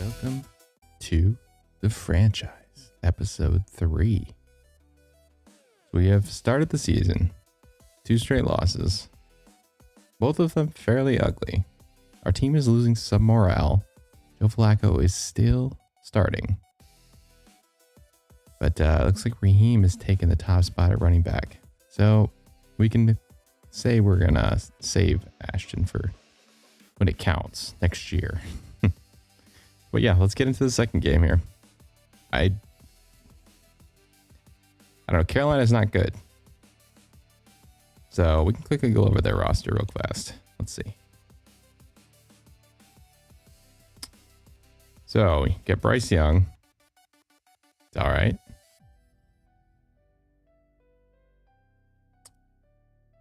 Welcome to the franchise, episode 3. We have started the season, 2 straight losses, both of them fairly ugly. Our team is losing some morale. Joe Flacco is still starting. But it looks like Raheem is taking the top spot at running back. So we can say we're going to save Ashton for when it counts next year. But yeah, let's get into the second game here. I don't know. Carolina's not good. So we can quickly go over their roster real fast. Let's see. So we get Bryce Young. It's all right.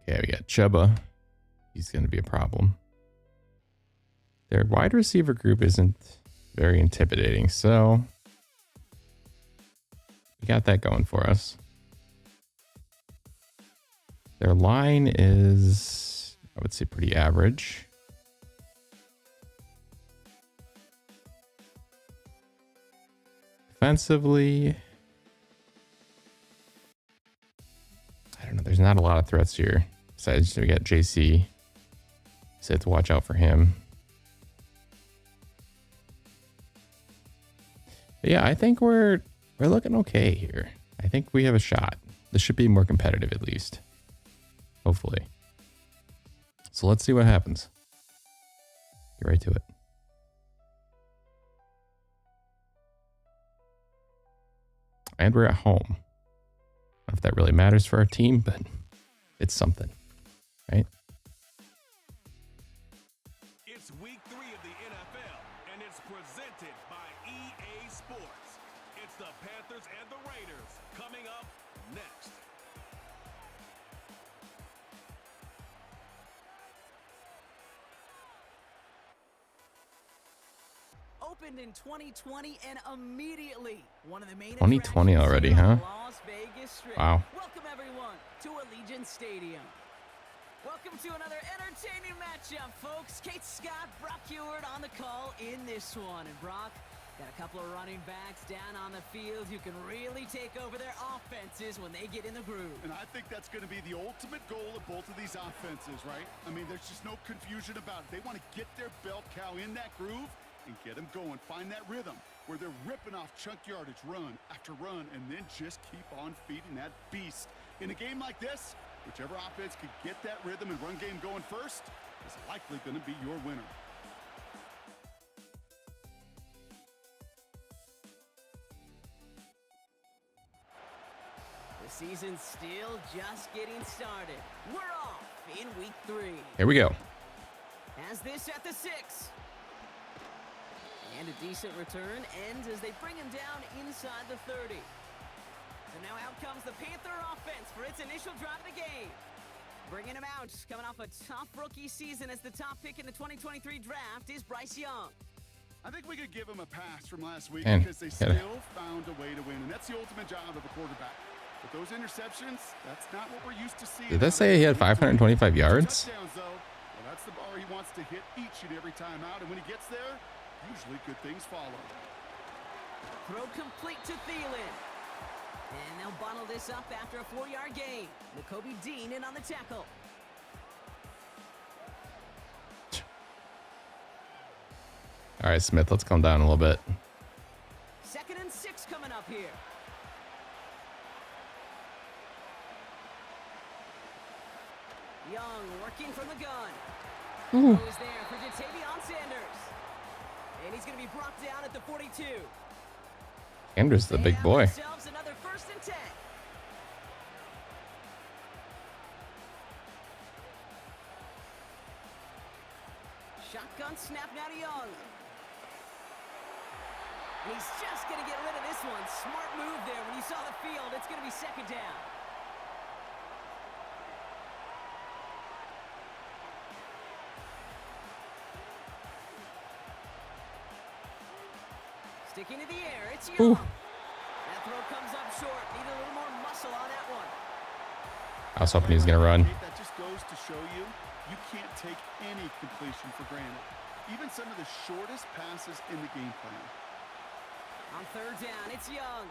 Okay, we got Chuba. He's going to be a problem. Their wide receiver group isn't very intimidating, so we got that going for us. Their line is, I would say, pretty average. Defensively, I don't know. There's not a lot of threats here. Besides, we got JC. So have to watch out for him. But yeah, I think we're looking okay here. I think we have a shot. This should be more competitive at least. Hopefully. So let's see what happens. Get right to it. And we're at home. I don't know if that really matters for our team, but it's something, right? It's week 3 of the NFL, and it's presented by EA Sports. It's the Panthers and the Raiders coming up next. Opened in 2020 and immediately one of the main 2020 already, huh? Las Vegas Strip. Wow. Welcome everyone to Allegiant Stadium. Welcome to another entertaining matchup, folks. Kate Scott, Brock Heward on the call in this one. And Brock, got a couple of running backs down on the field who can really take over their offenses when they get in the groove. And I think that's going to be the ultimate goal of both of these offenses, right? I mean, there's just no confusion about it. They want to get their bell cow in that groove and get them going. Find that rhythm where they're ripping off chunk yardage run after run and then just keep on feeding that beast. In a game like this, whichever offense could get that rhythm and run game going first is likely going to be your winner. The season's still just getting started. We're off in week 3. Here we go. As this at the 6. And a decent return ends as they bring him down inside the 30. So now out comes the Panther offense for its initial drive of the game. Bringing him out, coming off a tough rookie season as the top pick in the 2023 draft is Bryce Young. I think we could give them a pass from last week And because they still found a way to win, and that's the ultimate job of a quarterback. But those interceptions, that's not what we're used to seeing. Did that say he had 525 yards? Touchdowns, though. Well, that's the bar he wants to hit each and every time out, and when he gets there, usually good things follow. Throw complete to Thielen. And they'll bottle this up after a 4-yard gain. Nakobe Dean in on the tackle. All right, Smith, let's calm down a little bit. 2nd and 6 coming up here. Young working from the gun. Ooh. Throw is there for Jatavion Sanders. And he's going to be brought down at the 42. Andrew's the They big have boy. themselves another 1st and 10. Shotgun snap now to Young. And he's just going to get rid of this one. Smart move there. When you saw the field, it's going to be 2nd down. Sticking to the air, it's Young. Ooh. That throw comes up short. Needed a little more muscle on that one. I was hoping he was going to run. That just goes to show you, you can't take any completion for granted. even some of the shortest passes in the game plan. On third down, it's Young.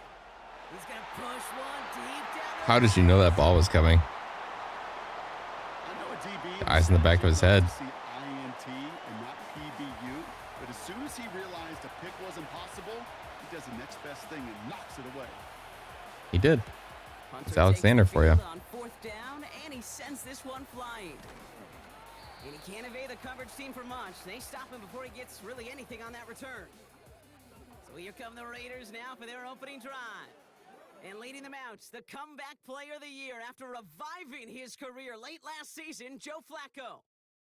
He's going to push one deep down. How did you know that ball was coming? I know a DB Eyes in the back of his head. See INT and not PBU, but as soon as he realized a pick wasn't possible, he does the next best thing and knocks it away. He did. Punter It's Alexander takes the for you. field on fourth down, and he sends this one flying. And he can't evade the coverage team for much. They stop him before he gets really anything on that return. So here come the Raiders now for their opening drive. And leading them out, the comeback player of the year after reviving his career late last season, Joe Flacco.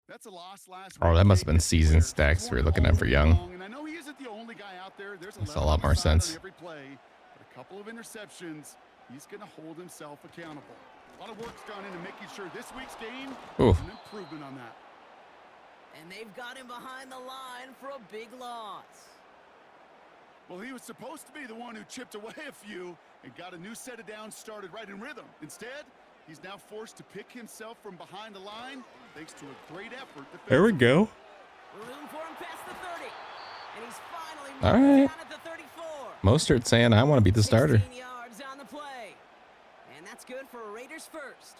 That's a loss last Oh, week. that must have been season stacks we were looking at for Young. And I know he isn't the only guy out there. There's Makes a lot more sense. on every play, but a couple of interceptions, he's going to hold himself accountable. A lot of work's gone into making sure this week's game is an improvement on that. And they've got him behind the line for a big loss. Well, he was supposed to be the one who chipped away a few and got a new set of downs started right in rhythm. Instead, he's now forced to pick himself from behind the line thanks to a great effort. There we go. Room for him past the 30. And he's finally All moved right. down at the 34. Mostert saying, I want to be the starter. 16 yards on the play. And that's good for Raiders first.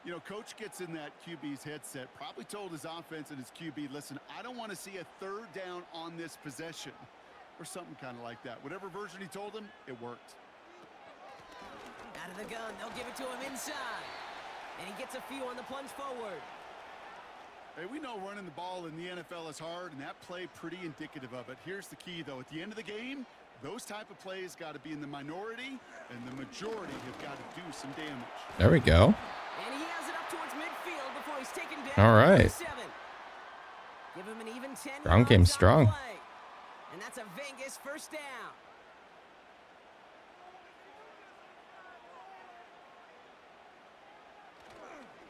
You know, coach gets in that QB's headset, probably told his offense and his QB, listen, I don't want to see a third down on this possession. Or something kind of like that. Whatever version he told him, it worked. Out of the gun, they'll give it to him inside. And he gets a few on the plunge forward. Hey, we know running the ball in the NFL is hard, and that play pretty indicative of it. Here's the key, though. At the end of the game, those type of plays got to be in the minority, and the majority have got to do some damage. There we go. And he has it up towards midfield before he's taken down. All right. 7. Give him an even 10 Ground game yards on the strong. play. And that's a Vegas first down.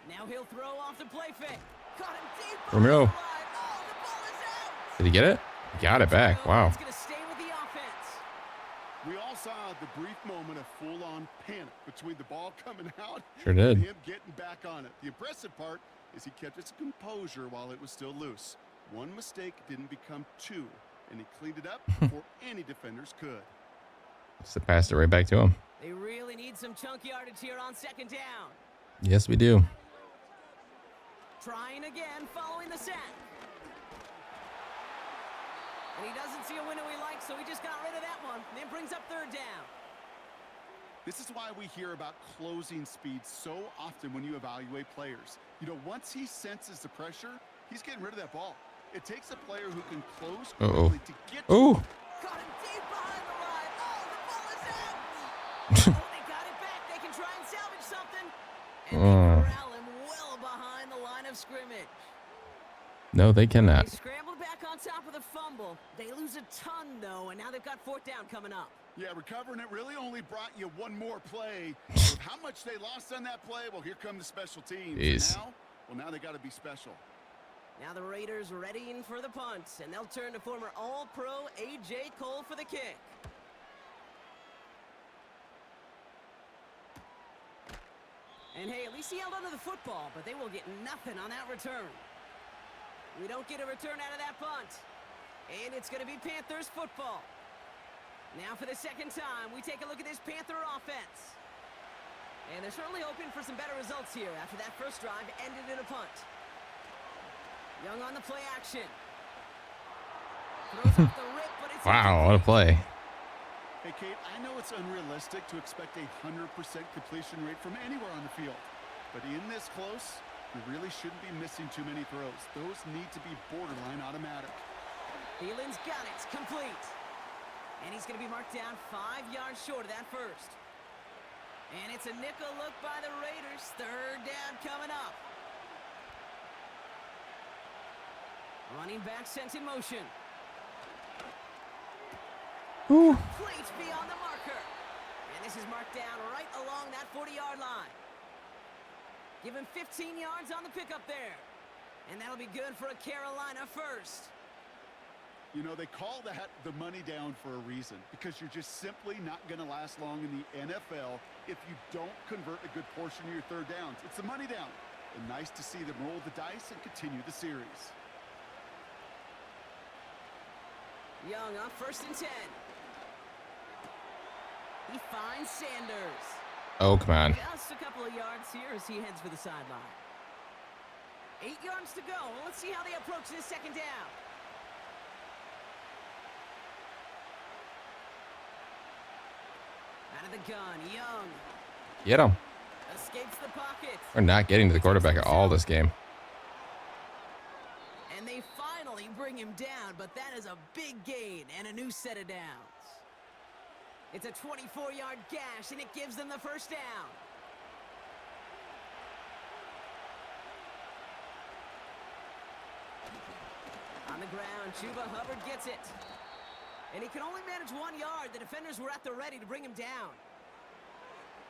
Now he'll throw off the play fake. Caught him deep. Romero. Oh, the ball is out. Did he get it? Got it back. Wow. He's going to stay with the offense. We all saw the brief moment of full-on panic between the ball coming out Sure did. and him getting back on it. The impressive part is he kept his composure while it was still loose. One mistake didn't become two, and he cleaned it up before any defenders could. Just passed it right back to him. They really need some chunk yardage here on second down. Yes, we do. Trying again following the sack. And he doesn't see a window he likes, so he just got rid of that one. Then brings up third down. This is why we hear about closing speed so often when you evaluate players. You know, once he senses the pressure, he's getting rid of that ball. It takes a player who can close quickly to get to Ooh. Caught him deep behind the line. Oh, the ball is out. Oh, they got it back. They can try and salvage something. And they corral him well behind the line of scrimmage. No, they cannot. They scrambled back on top of the fumble. They lose a ton, though, and now they've got fourth down coming up. Yeah, recovering it really only brought you one more play. With how much they lost on that play, well, here come the special teams. Jeez. Now they got to be special. Now the Raiders readying for the punt, and they'll turn to former All-Pro A.J. Cole for the kick. And hey, at least he held onto the football, but they will get nothing on that return. We don't get a return out of that punt. And it's going to be Panthers football. Now for the second time, we take a look at this Panther offense. And they're certainly hoping for some better results here after that first drive ended in a punt. Young on the play action. Throws off the rip, but it's Wow, what a play. Hey, Kate, I know it's unrealistic to expect a 100% completion rate from anywhere on the field. But in this close, you really shouldn't be missing too many throws. Those need to be borderline automatic. Thielen's got it. It's complete. And he's going to be marked down 5 yards short of that first. And it's a nickel look by the Raiders. Third down coming up. Running back sent in motion. Ooh. Complete beyond the marker. And this is marked down right along that 40-yard line. Give him 15 yards on the pickup there. And that'll be good for a Carolina first. You know, they call that the money down for a reason, because you're just simply not going to last long in the NFL if you don't convert a good portion of your third downs. It's the money down. And nice to see them roll the dice and continue the series. Young on 1st and 10. He finds Sanders. Oh, come on. Just a couple of yards here as he heads for the sideline. 8 yards to go. Well, let's see how they approach this 2nd down. Out of the gun, Young. Get him. Escapes the pocket. We're not getting to the quarterback at all this game. And they finally bring him down, but that is a big gain and a new set of downs. It's a 24-yard gash, and it gives them the 1st down. On the ground, Chuba Hubbard gets it. And he can only manage 1 yard. The defenders were at the ready to bring him down.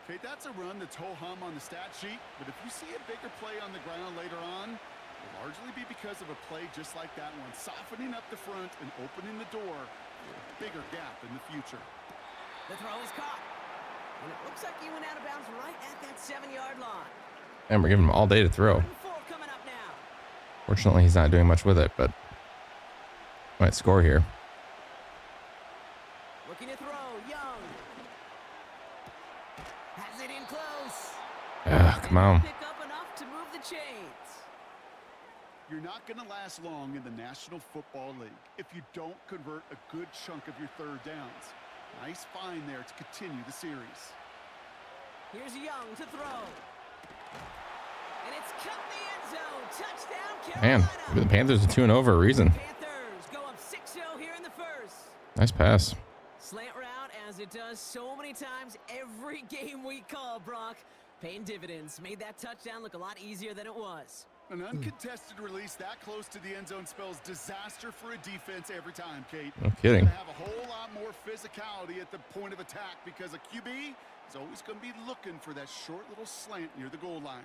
Okay, that's a run that's ho-hum on the stat sheet, but if you see a bigger play on the ground later on, it'll largely be because of a play just like that one, softening up the front and opening the door for a bigger gap in the future. The throw is caught. And it looks like he went out of bounds right at that 7-yard line. And we're giving him all day to throw. 4 coming up now. Fortunately, he's not doing much with it, but might score here. Looking to throw, Young. Has it in close. Come on. Pick up enough to move the chains. You're not going to last long in the National Football League if you don't convert a good chunk of your 3rd downs. Nice find there to continue the series. Here's Young to throw. And it's cut in the end zone. Touchdown, Carolina. Man, maybe the Panthers are 2-0 for a reason. Panthers go up 6-0 here in the 1st. Nice pass. Slant route, as it does so many times every game we call, Brock. Paying dividends. Made that touchdown look a lot easier than it was. An uncontested release that close to the end zone spells disaster for a defense every time, Kate. No kidding. You're gonna have a whole lot more physicality at the point of attack because a QB is always going to be looking for that short little slant near the goal line.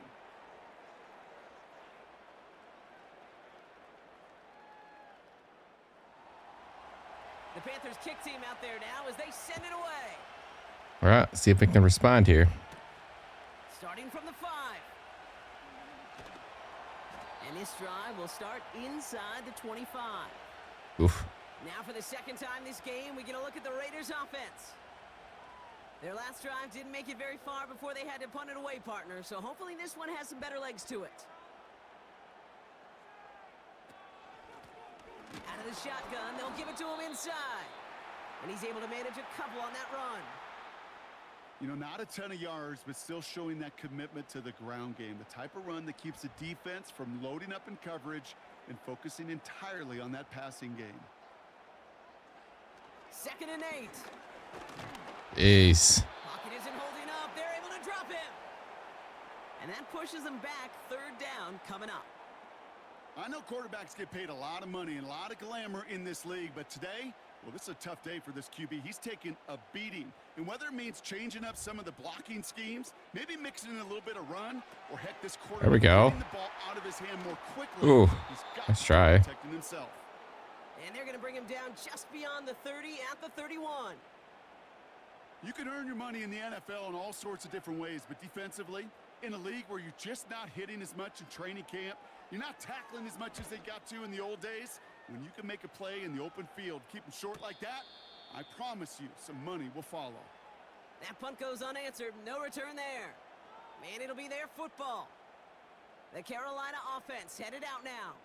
The Panthers kick team out there now as they send it away. All right, see if we can respond here. Starting from the 5. And this drive will start inside the 25. Oof. Now for the 2nd time this game, we get a look at the Raiders' offense. Their last drive didn't make it very far before they had to punt it away, partner, so hopefully this one has some better legs to it. Out of the shotgun, they'll give it to him inside. And he's able to manage a couple on that run. You know, not a ton of yards, but still showing that commitment to the ground game. The type of run that keeps the defense from loading up in coverage and focusing entirely on that passing game. 2nd and 8. Ace. Pocket isn't holding up. They're able to drop him. And that pushes them back. 3rd down coming up. I know quarterbacks get paid a lot of money and a lot of glamour in this league, but today, well, this is a tough day for this QB. He's taking a beating. And whether it means changing up some of the blocking schemes, maybe mixing in a little bit of run, or heck, this quarterback There we go. getting the ball out of his hand more quickly. Ooh, He's got nice to try. be protecting himself. And they're going to bring him down just beyond the 30 at the 31. You can earn your money in the NFL in all sorts of different ways, but defensively, in a league where you're just not hitting as much in training camp, you're not tackling as much as they got to in the old days, when you can make a play in the open field, keep them short like that, I promise you some money will follow. That punt goes unanswered. No return there. Man, it'll be their football. The Carolina offense headed out now.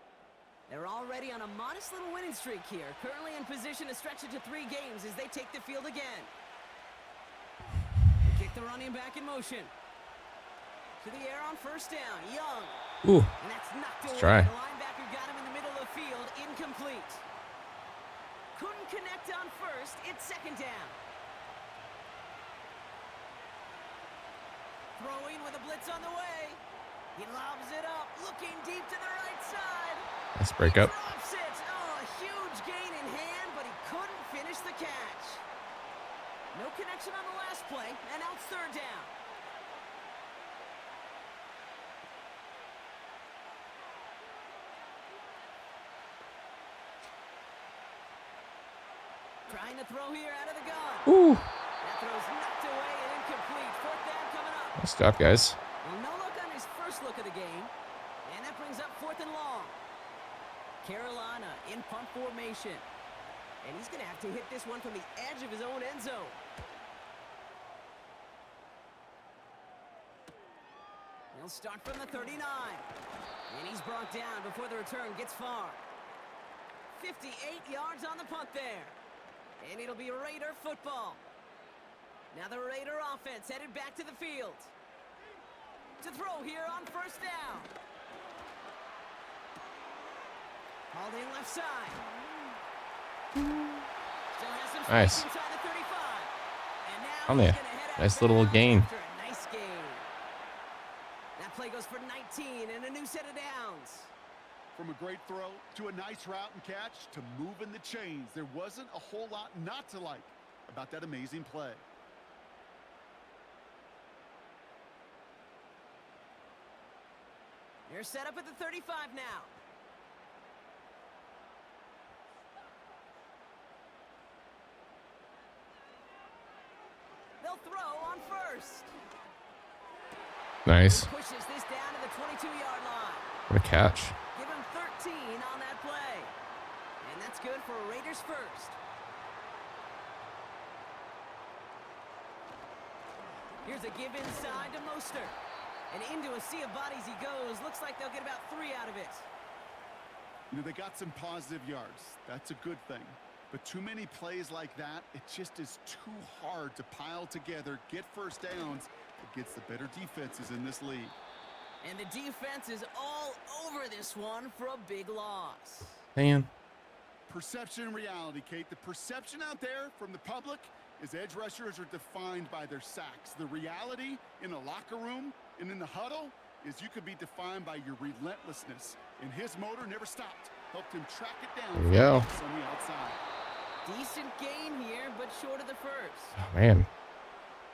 They're already on a modest little winning streak here, currently in position to stretch it to 3 games as they take the field again. Kick the running back in motion. To the air on 1st down, Young. Ooh. And that's knocked away. Try. The linebacker got him in the middle of the field, incomplete. Couldn't connect on 1st, it's 2nd down. Throwing with a blitz on the way. He lobs it up, looking deep to the right side. Let's break up. Drops it. Oh, a huge gain in hand, but he couldn't finish the catch. No connection on the last play, and now it's 3rd down. Trying to throw here out of the gun. Ooh. That throw's knocked away and incomplete. 4th down coming up. Nice job, guys. Well, no look on his first look of the game. And that brings up 4th and long. Carolina in punt formation. And he's going to have to hit this one from the edge of his own end zone. He'll start from the 39. And he's brought down before the return gets far. 58 yards on the punt there. And it'll be Raider football. Now the Raider offense headed back to the field. To throw here on first down. Hauled in left side. Still has some Nice. space inside the 35. And now On he's there. gonna head out Nice little bounds gain. after a nice gain. That play goes for 19 and a new set of downs. From a great throw to a nice route and catch to moving the chains, there wasn't a whole lot not to like about that amazing play. They're set up at the 35 now. They'll throw on first. Nice. Pushes this down to the 22-yard line. What a catch. Give him 13 on that play. And that's good for Raiders first. Here's a give inside to Mostert. And into a sea of bodies he goes. Looks like they'll get about 3 out of it. You know, they got some positive yards. That's a good thing. But too many plays like that, it just is too hard to pile together, get first downs against the better defenses in this league. And the defense is all over this one for a big loss. Man. Perception and reality, Kate. The perception out there from the public is edge rushers are defined by their sacks. The reality in a locker room and in the huddle is you could be defined by your relentlessness. And his motor never stopped. Helped him track it down There we go. on the outside. Decent gain here, but short of the first. Oh, man.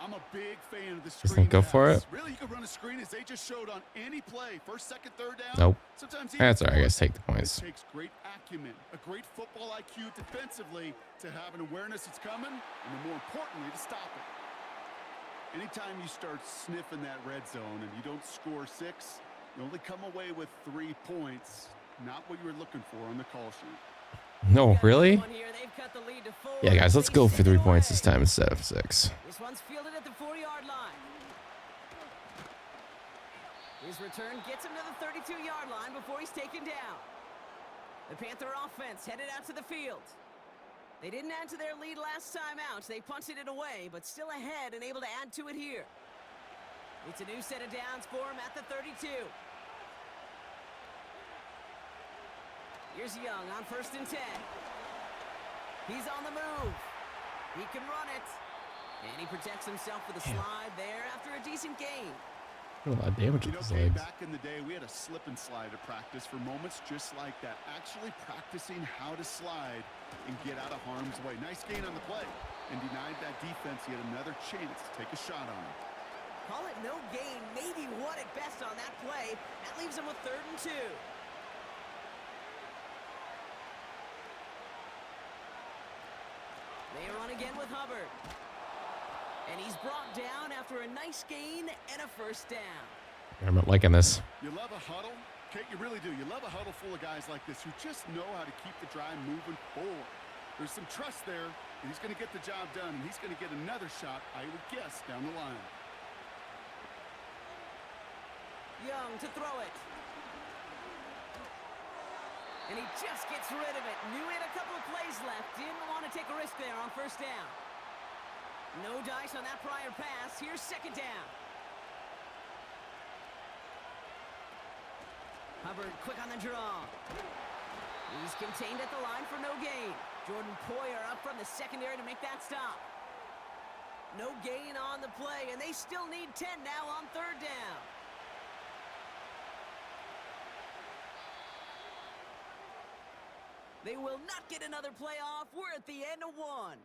I'm a big fan of the Just screen don't go for pass. it. Really, you can run a screen as they just showed on any play. First, second, third down. Nope. Sometimes That's all right. I fourth. guess take the points. It takes great acumen, a great football IQ defensively to have an awareness it's coming, and then more importantly, to stop it. Anytime you start sniffing that red zone and you don't score 6, you only come away with 3 points. Not what you were looking for on the call sheet. No, really? One here, they've cut the lead to 4. Yeah, guys, let's They go send for it 3 points away. this time instead of 6. This one's fielded at the 4-yard line. His return gets him to the 32-yard line before he's taken down. The Panther offense headed out to the field. They didn't add to their lead last time out. They punted it away, but still ahead and able to add to it here. It's a new set of downs for him at the 32. Here's Young on 1st and 10. He's on the move. He can run it. And he protects himself with a slide there after a decent gain. A lot of damage You with know, his Kate, legs. back in the day, we had a slip and slide at practice for moments just like that. Actually practicing how to slide and get out of harm's way. Nice gain on the play. And denied that defense yet another chance to take a shot on him. Call it no gain, maybe one at best on that play. That leaves him with 3rd and 2. They run again with Hubbard. And he's brought down after a nice gain and a 1st down. I'm not liking this. You love a huddle? Kate, you really do. You love a huddle full of guys like this who just know how to keep the drive moving forward. There's some trust there, and he's going to get the job done, and he's going to get another shot, I would guess, down the line. Young to throw it. And he just gets rid of it. Knew he had a couple of plays left. Didn't want to take a risk there on 1st down. No dice on that prior pass. Here's 2nd down. Hubbard quick on the draw. He's contained at the line for no gain. Jordan Poyer up from the secondary to make that stop. No gain on the play, and they still need 10 now on 3rd down. They will not get another play off. We're at the end of 1.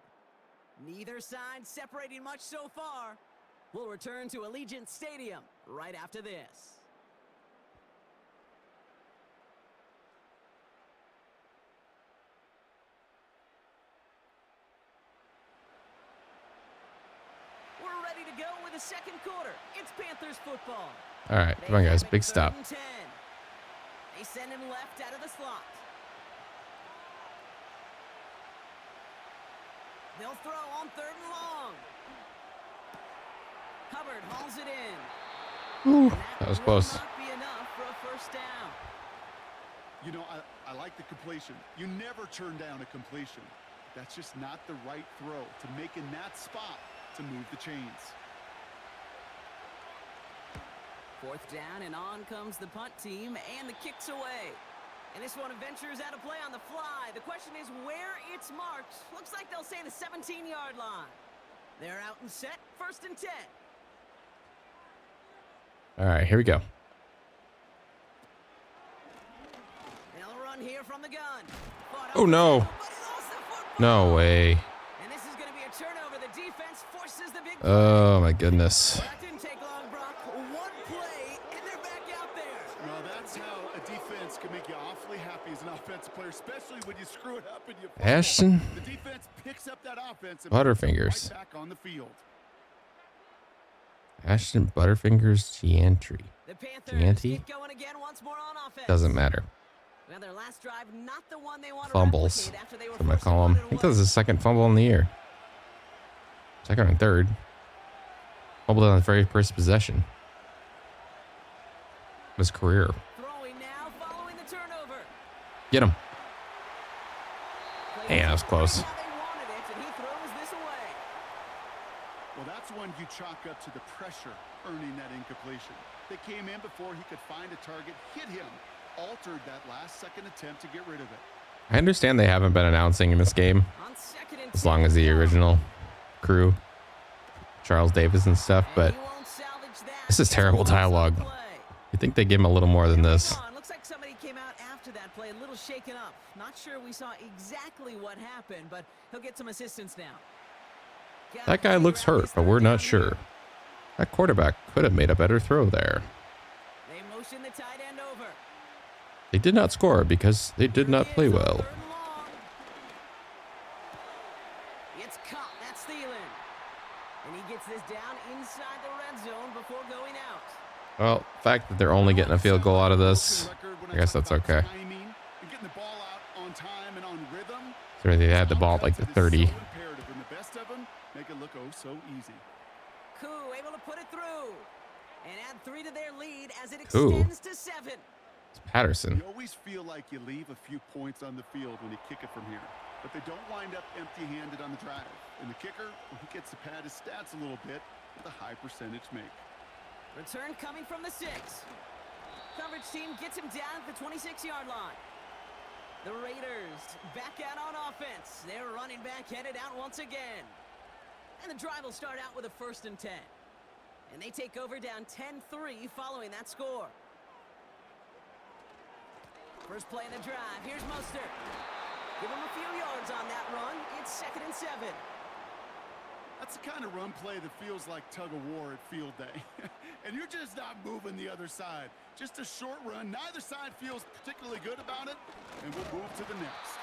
Neither side separating much so far. We'll return to Allegiant Stadium right after this. We're ready to go with the 2nd quarter. It's Panthers football. All right, come on, guys. Big stop. They send him left out of the slot. They'll throw on 3rd and long. Hubbard hauls it in. Ooh, And that was will close. not be enough for a first down. You know, I like the completion. You never turn down a completion. That's just not the right throw to make in that spot to move the chains. 4th down, and on comes the punt team, and the kick's away. And this one ventures out of play on the fly. The question is where it's marked. Looks like they'll say the 17-yard line. They're out and set, 1st and 10. All right, here we go. They'll run here from the gun. Oh, no. But he lost the football. No way. And this is going to be a turnover. The defense forces the big Oh, my goodness. That didn't take long, Brock. One play, and they're back out there. Well, that's how a defense can make you awfully happy as an offensive player, especially when you screw it up and you fumble. Ashton The defense picks up that offense and Butterfingers. right back on the field. Ashton Butterfingers Giantry. The Panthers Gianti? get going again once more on offense. Doesn't matter. Well, their last drive, not the one they want to Fumbles. replicate after they were That's what I'm going to forced to call run him. it I think that away. was his 2nd fumble in the year. 2nd and 3rd. Fumbled on the very first possession of his career. Throwing now, following the turnover. Get him. Played Yeah, that was close. how they wanted it, and he throws this away. Well, that's one you chalk up to the pressure earning that incompletion. They came in before he could find a target, hit him, altered that last-second attempt to get rid of it. I understand they haven't been announcing in this game On 2nd and as long as the 10. original crew, Charles Davis and stuff, And but he won't salvage that. this is terrible It's a one-stop dialogue. play. you think they give him a little more than this. Come on, looks like somebody came out after that play, a little shaken up. Not sure we saw exactly what happened, but he'll get some assistance now. That guy looks hurt, but we're not sure. That quarterback could have made a better throw there. They motion the tight end over. They did not score because they did not play well. 3rd and long. It's caught. That's Thielen. And he gets this down inside the red zone before going out. Well, the fact that they're only getting a field goal out of this, I guess that's okay. Timing and getting the ball out on time and on rhythm. So they had the ball at like the 30. So imperative, and the best of them make it look oh so easy. Koo able to put it through. And add 3 to their lead as it Koo. extends to 7. It's Patterson. You always feel like you leave a few points on the field when you kick it from here, but they don't wind up empty-handed on the drive. And the kicker, he gets to pad his stats a little bit with a high percentage make. Return coming from the 6. Coverage team gets him down at the 26-yard line. The Raiders back out on offense. Their running back headed out once again. And the drive will start out with a 1st and 10. And they take over down 10-3 following that score. First play of the drive. Here's Mostert. Give him a few yards on that run. It's 2nd and 7. That's the kind of run play that feels like tug-of-war at field day. And you're just not moving the other side. Just a short run. Neither side feels particularly good about it. And we'll move to the next.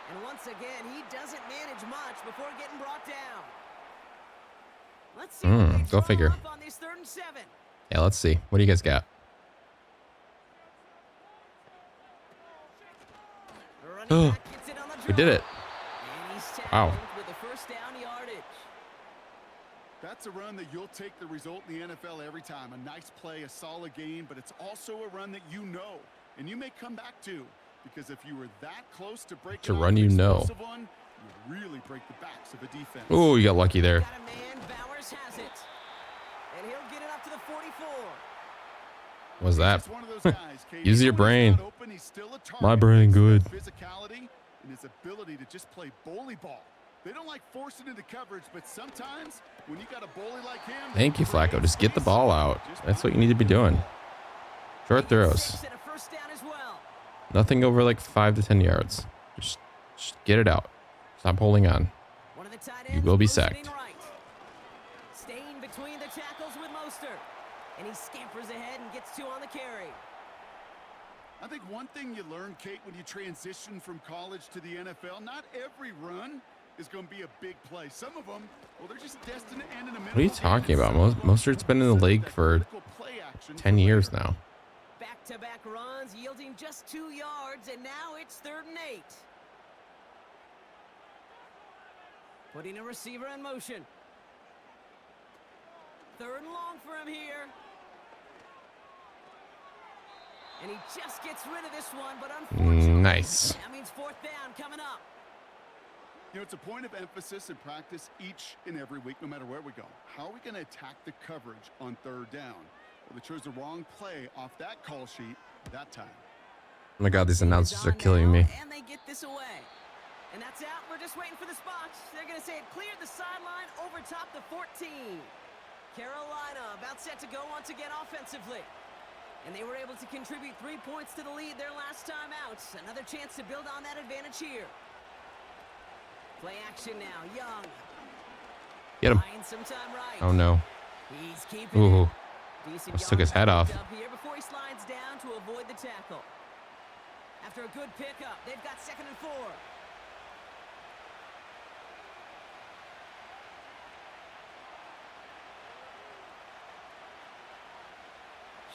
And once again, he doesn't manage much before getting brought down. Let's see what they Go draw figure. up on this 3rd and 7. Yeah, let's see. What do you guys got? The running back gets it on the We did it. And he's Wow. tackled with the 1st down yardage. That's a run that you'll take the result in the NFL every time. A nice play, a solid game, but it's also a run that you know, and you may come back to, because if you were that close to breaking It's a off run an you know. explosive one, you really break the backs of a defense. Oh, you got lucky there. Got a man. Bowers has it. And he'll get it up to the 44. What was that? He's one of those guys, Kate. Use your Even when he's brain. not open, he's still a target. My brain good. Physicality and his ability to just play bully ball. They don't like forcing into coverage, but sometimes when you got a bully like him. Thank you, Flacco. Just get the ball out. That's what you need to be doing. Short throws. 6 and a 1st down as well. Nothing over like 5 to 10 yards. Just get it out. Stop holding on. One of the tight You ends will be motioning sacked. right. Staying between the tackles with Mostert. And he scampers ahead and gets 2 on the carry. I think one thing you learn, Kate, when you transition from college to the NFL, not every run is going to be a big play. Some of them, well, they're just destined to end in a minute. What are you talking about? Mostert's been in the league for 10 years now. Back-to-back runs yielding just 2 yards, and now it's 3rd and 8. Putting a receiver in motion. Third and long for him here. And he just gets rid of this one, but unfortunately, nice. That means fourth down coming up. You know, it's a point of emphasis in practice each and every week, no matter where we go. How are we going to attack the coverage on third down? Well, they chose the wrong play off that call sheet that time. Oh my God, these announcers are killing me. And they get this away. And that's out. We're just waiting for this box. They're going to say it cleared the sideline over top the 14. Carolina about set to go once again offensively. And they were able to contribute 3 points to the lead their last time out. Another chance to build on that advantage here. Play action now. Young. Get him. Some time right. Oh no. He's keeping Ooh. Decent Almost took his head off. up here before he slides down to avoid the tackle. After a good pickup, they've got 2nd and 4.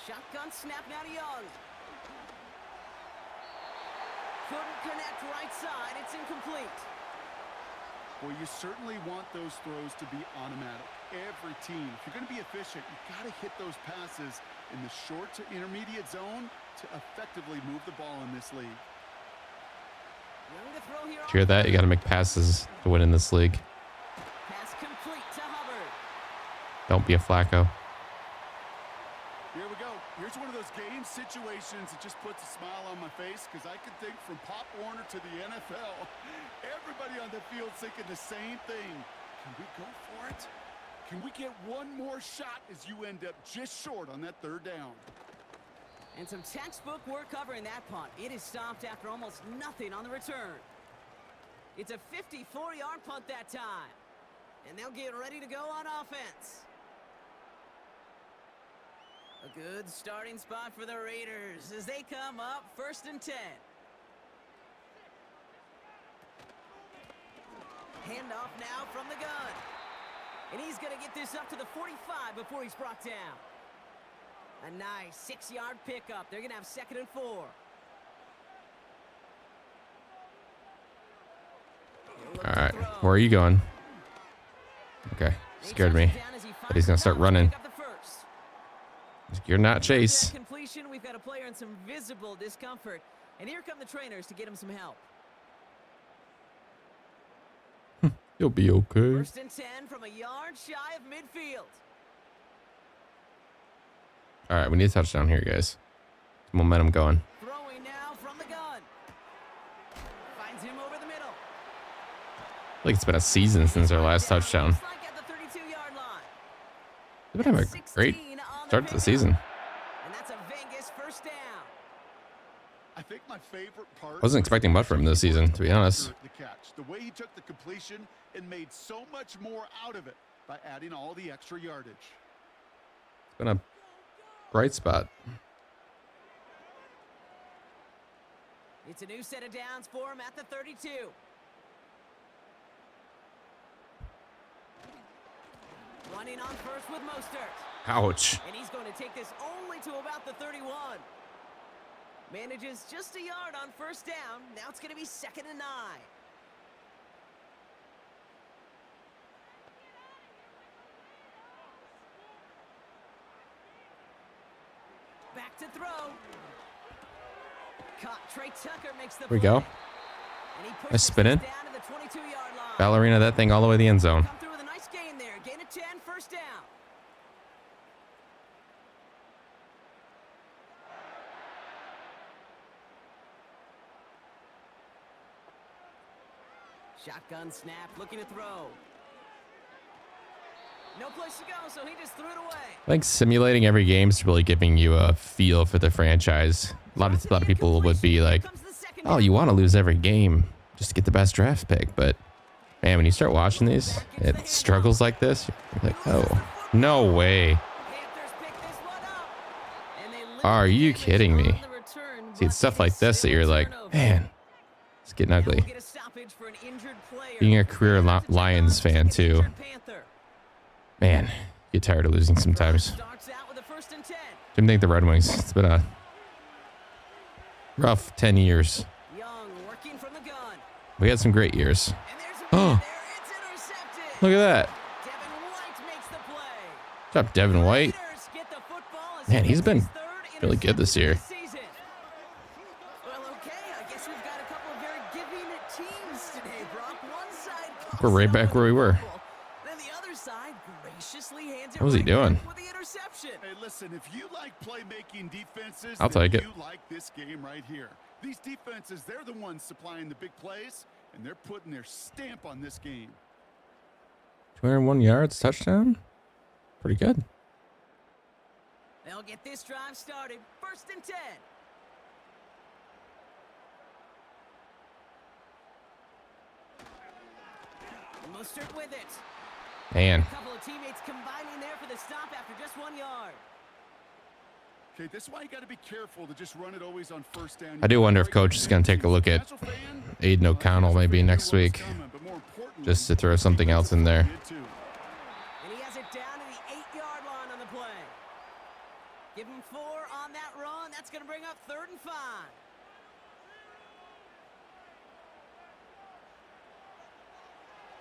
Shotgun snap now to Young. Couldn't connect right side. It's incomplete. Well, you certainly want those throws to be automatic. Every team, if you're going to be efficient, you've got to hit those passes in the short to intermediate zone to effectively move the ball in this league. Young to throw here. Did you hear that? You got to make passes to win in this league. Pass complete to Hubbard. Don't be a Flacco. Here we go. Here's one of those game situations that just puts a smile on my face because I can think from Pop Warner to the NFL. Everybody on the field thinking the same thing. Can we go for it? Can we get one more shot as you end up just short on that third down? And some textbook work covering that punt. It is stopped after almost nothing on the return. It's a 54-yard punt that time. And they'll get ready to go on offense. A good starting spot for the Raiders as they come up 1st and 10. Handoff now from the gun. And he's going to get this up to the 45 before he's brought down. A nice 6-yard pickup. They're going to have 2nd and 4. All right, where are you going? Okay, scared me. But he's going to start running. You're not Chase. Completion, we've got a player in some visible discomfort. And here come the trainers to get him some help. You'll be okay. 1st and 10 from a yard shy of midfield. All right, we need a touchdown here, guys. Some momentum going. Throwing now from the gun. Finds him over the middle. Like it's been a season since our last touchdown. Like at the 32-yard line. They've been having a great start to the season. And that's a Vegas 1st down. I think my favorite part. Wasn't expecting much from him this season, to be honest. The catch, the way he took the completion and made so much more out of it by adding all the extra yardage. It's been a bright spot. It's a new set of downs for him at the 32. Running on first with Mostert. Ouch. And he's going to take this only to about the 31. Manages just a yard on 1st down. Now it's going to be 2nd and 9. Back to throw. Caught. Trey Tucker makes the Here we go. And he pushes Nice spinning. this down to the 22-yard line. Ballerina that thing all the way to the end zone. Come through with a nice gain there. Gain of 10, 1st down. Shotgun snap, looking to throw. No place to go, so he just threw it away. I think simulating every game is really giving you a feel for the franchise. A lot of people would be like, oh, you want to lose every game just to get the best draft pick. But, man, when you start watching these, it struggles like this. You're like, oh, no way. Are you kidding me? See, it's stuff like this that you're like, man, it's getting ugly. Being a career Lions fan, too. Man, you get tired of losing sometimes. Didn't think the Red Wings. It's been a rough 10 years. We had some great years. Oh. Look at that. Devin White makes the play. Good job, Devin White. Raiders get the football as Man, he he's gets been his third really good this year. interception of the season. Well, okay, I guess we've got a couple of very giving teams today, Brock. One side We're right back where we were. Then the other side graciously hands it What was he right doing? back with the interception. Hey, listen, if you like playmaking defenses, I'll then take it. you like this game right here. These defenses, they're the ones supplying the big plays, and they're putting their stamp on this game. 201 yards, touchdown. Pretty good. They'll get this drive started. 1st and 10. Mostert with it. Man, A couple of teammates combining there for the stop after just 1 yard. Okay, this is why you got to be careful to just run it always on 1st down. I do wonder if Coach is going to take a look at Aiden O'Connell maybe next week, just to throw something else in there. And he has it down to the 8-yard line on the play. Give him 4 on that run. That's going to bring up 3rd and 5.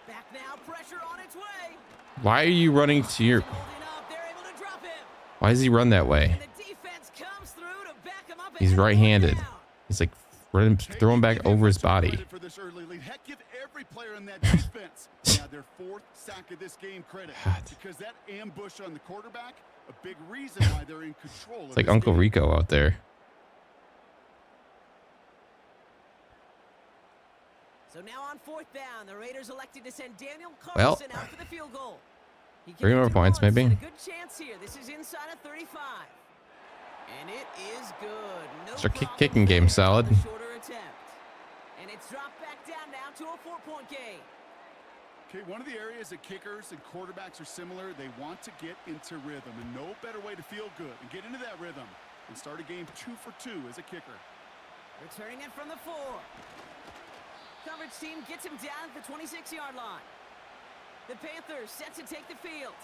Back now, pressure on its way. Why are you running to your... Holding up, they're able to drop him. Why does he run that way? And the defense comes through to back him up. He's and right-handed. down. He's like throwing back over his body. For this early lead. Heck, give every player in that defense now their 4th sack of this game credit. God. Because that ambush on the quarterback, a big reason why they're in control. It's like Uncle Rico out there. So now on 4th down, the Raiders elected to send Daniel Well, Carlson out for the field goal. He can 3 more do points, once, maybe. and a good chance here. This is inside of 35. And it is good. No It's our problem kicking game there solid. on the shorter attempt. And it's dropped back down now to a 4-point game. Okay, one of the areas that kickers and quarterbacks are similar, they want to get into rhythm. And no better way to feel good and get into that rhythm and start a game 2 for 2 as a kicker. Returning it from the 4. Coverage team gets him down at the 26-yard line. The Panthers set to take the field.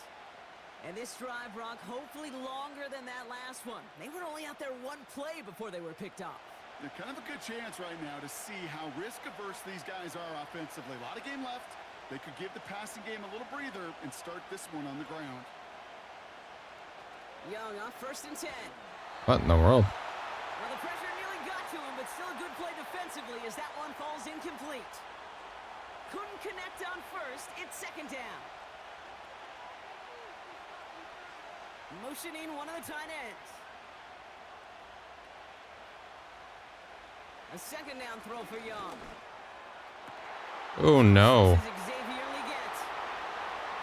And this drive, Brock, hopefully longer than that last one. They were only out there 1 play before they were picked off. They're kind of a good chance right now to see how risk-averse these guys are offensively. A lot of game left. They could give the passing game a little breather and start this one on the ground. Young on 1st and 10. What in the world? Well, the pressure nearly got to him, but still a good play defensively as that one falls incomplete. Couldn't connect on 1st. It's 2nd down. Motioning one of the tight ends. A 2nd down throw for Young. Oh, no. This is Xavier Leggett.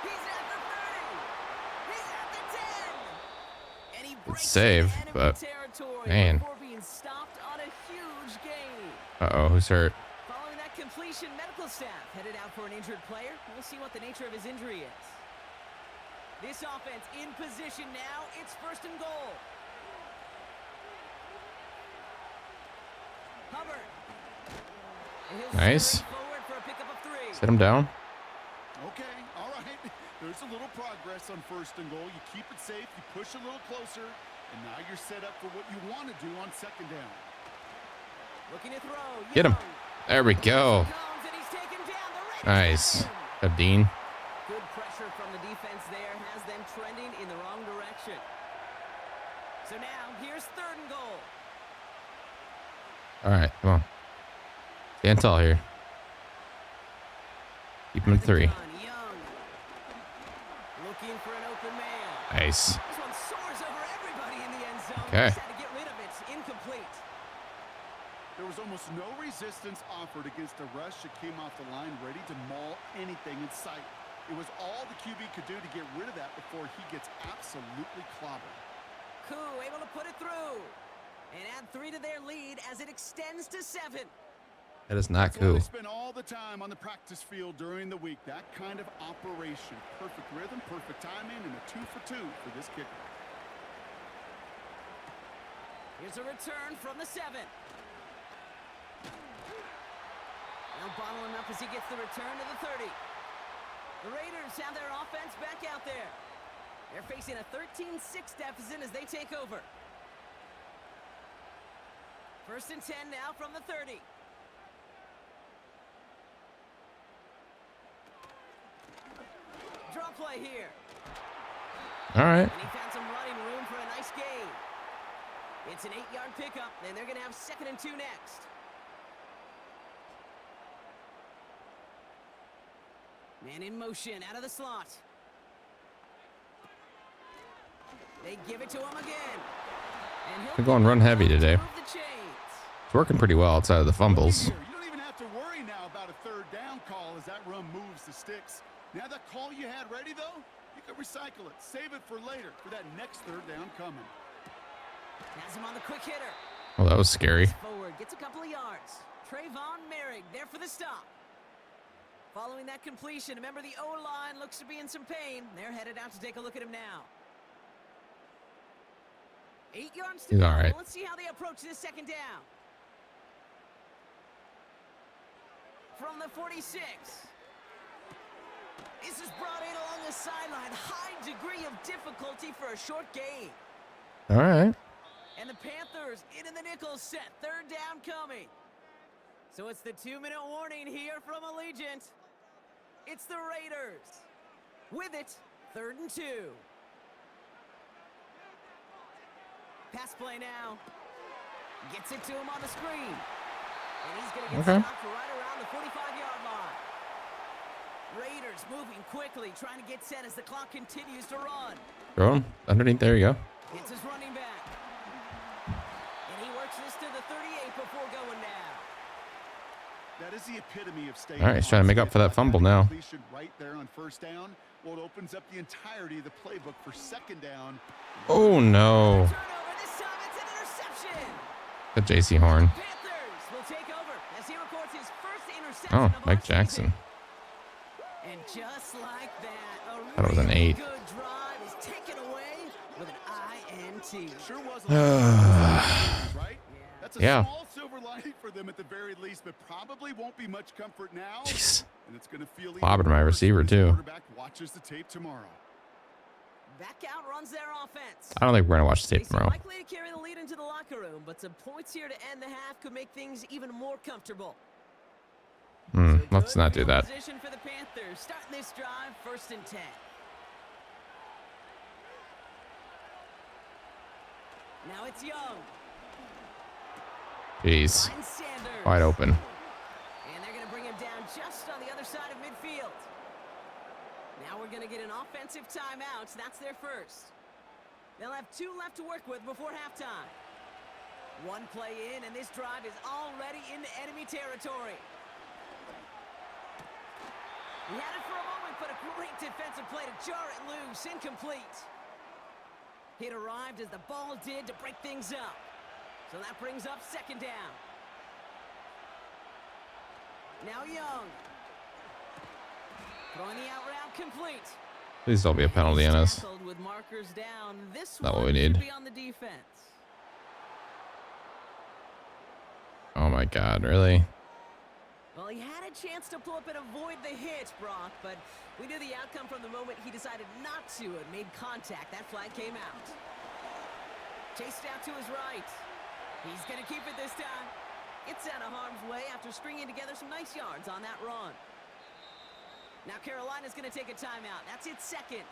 He's at the 30. He's at the 10. And he breaks save, into enemy but, territory man. before being stopped on a huge gain. Uh-oh, who's hurt? Following that completion, medical staff headed out for an injured player. We'll see what the nature of his injury is. This offense in position now. It's 1st and goal. Hubbard. And he'll Nice. straight forward for a pickup of 3. Set him down. Okay, all right. There's a little progress on 1st and goal. You keep it safe, you push a little closer, and now you're set up for what you want to do on 2nd down. Looking to throw. Get him. Young. There we go. Comes and he's taken down. The Raiders Nice. have him. Good Dean. Good pressure from the defense there has them trending in the wrong direction. So now here's 3rd and goal. All right, come on. Stand tall here. Keep him at 3. Young. Looking for an open man. Nice. This one soars over everybody in the end zone. Okay. Just had to get rid of it. Incomplete. There was almost no resistance offered against a rush that came off the line ready to maul anything in sight. It was all the QB could do to get rid of that before he gets absolutely clobbered. Koo able to put it through. And add 3 to their lead as it extends to 7. That is not That's why cool. they spend all the time on the practice field during the week. That kind of operation. Perfect rhythm, perfect timing, and a 2 for 2 for this kicker. Here's a return from the 7. Now bottling up as he gets the return to the 30. The Raiders have their offense back out there. They're facing a 13-6 deficit as they take over. 1st and 10 now from the 30. play here. All right. And he found some running room for a nice gain. It's an 8-yard pickup, and they're going to have 2nd and 2 next. Man in motion, out of the slot. They give it to him again. And They're going run heavy today. move the chains. It's working pretty well outside of the fumbles. You don't even have to worry now about a 3rd down call as that run moves the sticks. Now that call you had ready, though, you can recycle it. Save it for later for that next 3rd down coming. Has him on the quick hitter. Oh, that was scary. Forward, gets a couple of yards. Trayvon Merrick there for the stop. Following that completion, remember the O-line looks to be in some pain. They're headed out to take a look at him now. 8 yards to He's go. all right. Let's see how they approach this 2nd down. From the 46. This is brought in along the sideline. High degree of difficulty for a short gain. All right. And the Panthers in the nickel set. 3rd down coming. So it's the 2-minute warning here from Allegiant. It's the Raiders. With it, 3rd and 2. Pass play now. Gets it to him on the screen. And he's going to get stopped right around the 45-yard line. Raiders moving quickly, trying to get set as the clock continues to run. Throw him underneath. There you go. It's his running back. And he works this to the 38 before going down. That is the epitome of staying. All right, he's trying to make up for that fumble now. Right there on 1st down. Well, it opens up the entirety of the playbook for 2nd down. Oh, no. Turnover. This time it's an interception. The J.C. Horn. Panthers will take over as he records his first interception Oh, of our Mike season. Jackson. And just like that, a Thought it was an really 8. good drive is taken away with an INT. Sure was right? That's a Yeah. small silver lining for them at the very least, but probably won't be much comfort now. Jeez. And it's going to feel Clobbered my receiver, when the too. quarterback watches the tape tomorrow. Back out runs their offense. I don't think we're going to watch the They tape seem tomorrow. likely to carry the lead into the locker room, but some points here to end the half could make things even more comfortable. So Let's good not do field that. Position for the Panthers, starting this drive, 1st and 10. Now it's Young. Jeez. Finds Sanders. Wide open. And they're going to bring him down just on the other side of midfield. Now we're going to get an offensive timeout. That's their first. They'll have 2 left to work with before halftime. 1 play in, and this drive is already into enemy territory. He had it for a moment, but a great defensive play to jar it loose. Incomplete. It arrived as the ball did to break things up. So that brings up 2nd down. Now Young. Throwing the out route complete. Please don't be a penalty on us. Tackled with markers down. This Not what one we need. should be on the defense. Oh, my God. Really? Well, he had a chance to pull up and avoid the hit, Brock, but we knew the outcome from the moment he decided not to and made contact. That flag came out. Chased out to his right. He's going to keep it this time. It's out of harm's way after stringing together some nice yards on that run. Now Carolina's going to take a timeout. That's its 2nd.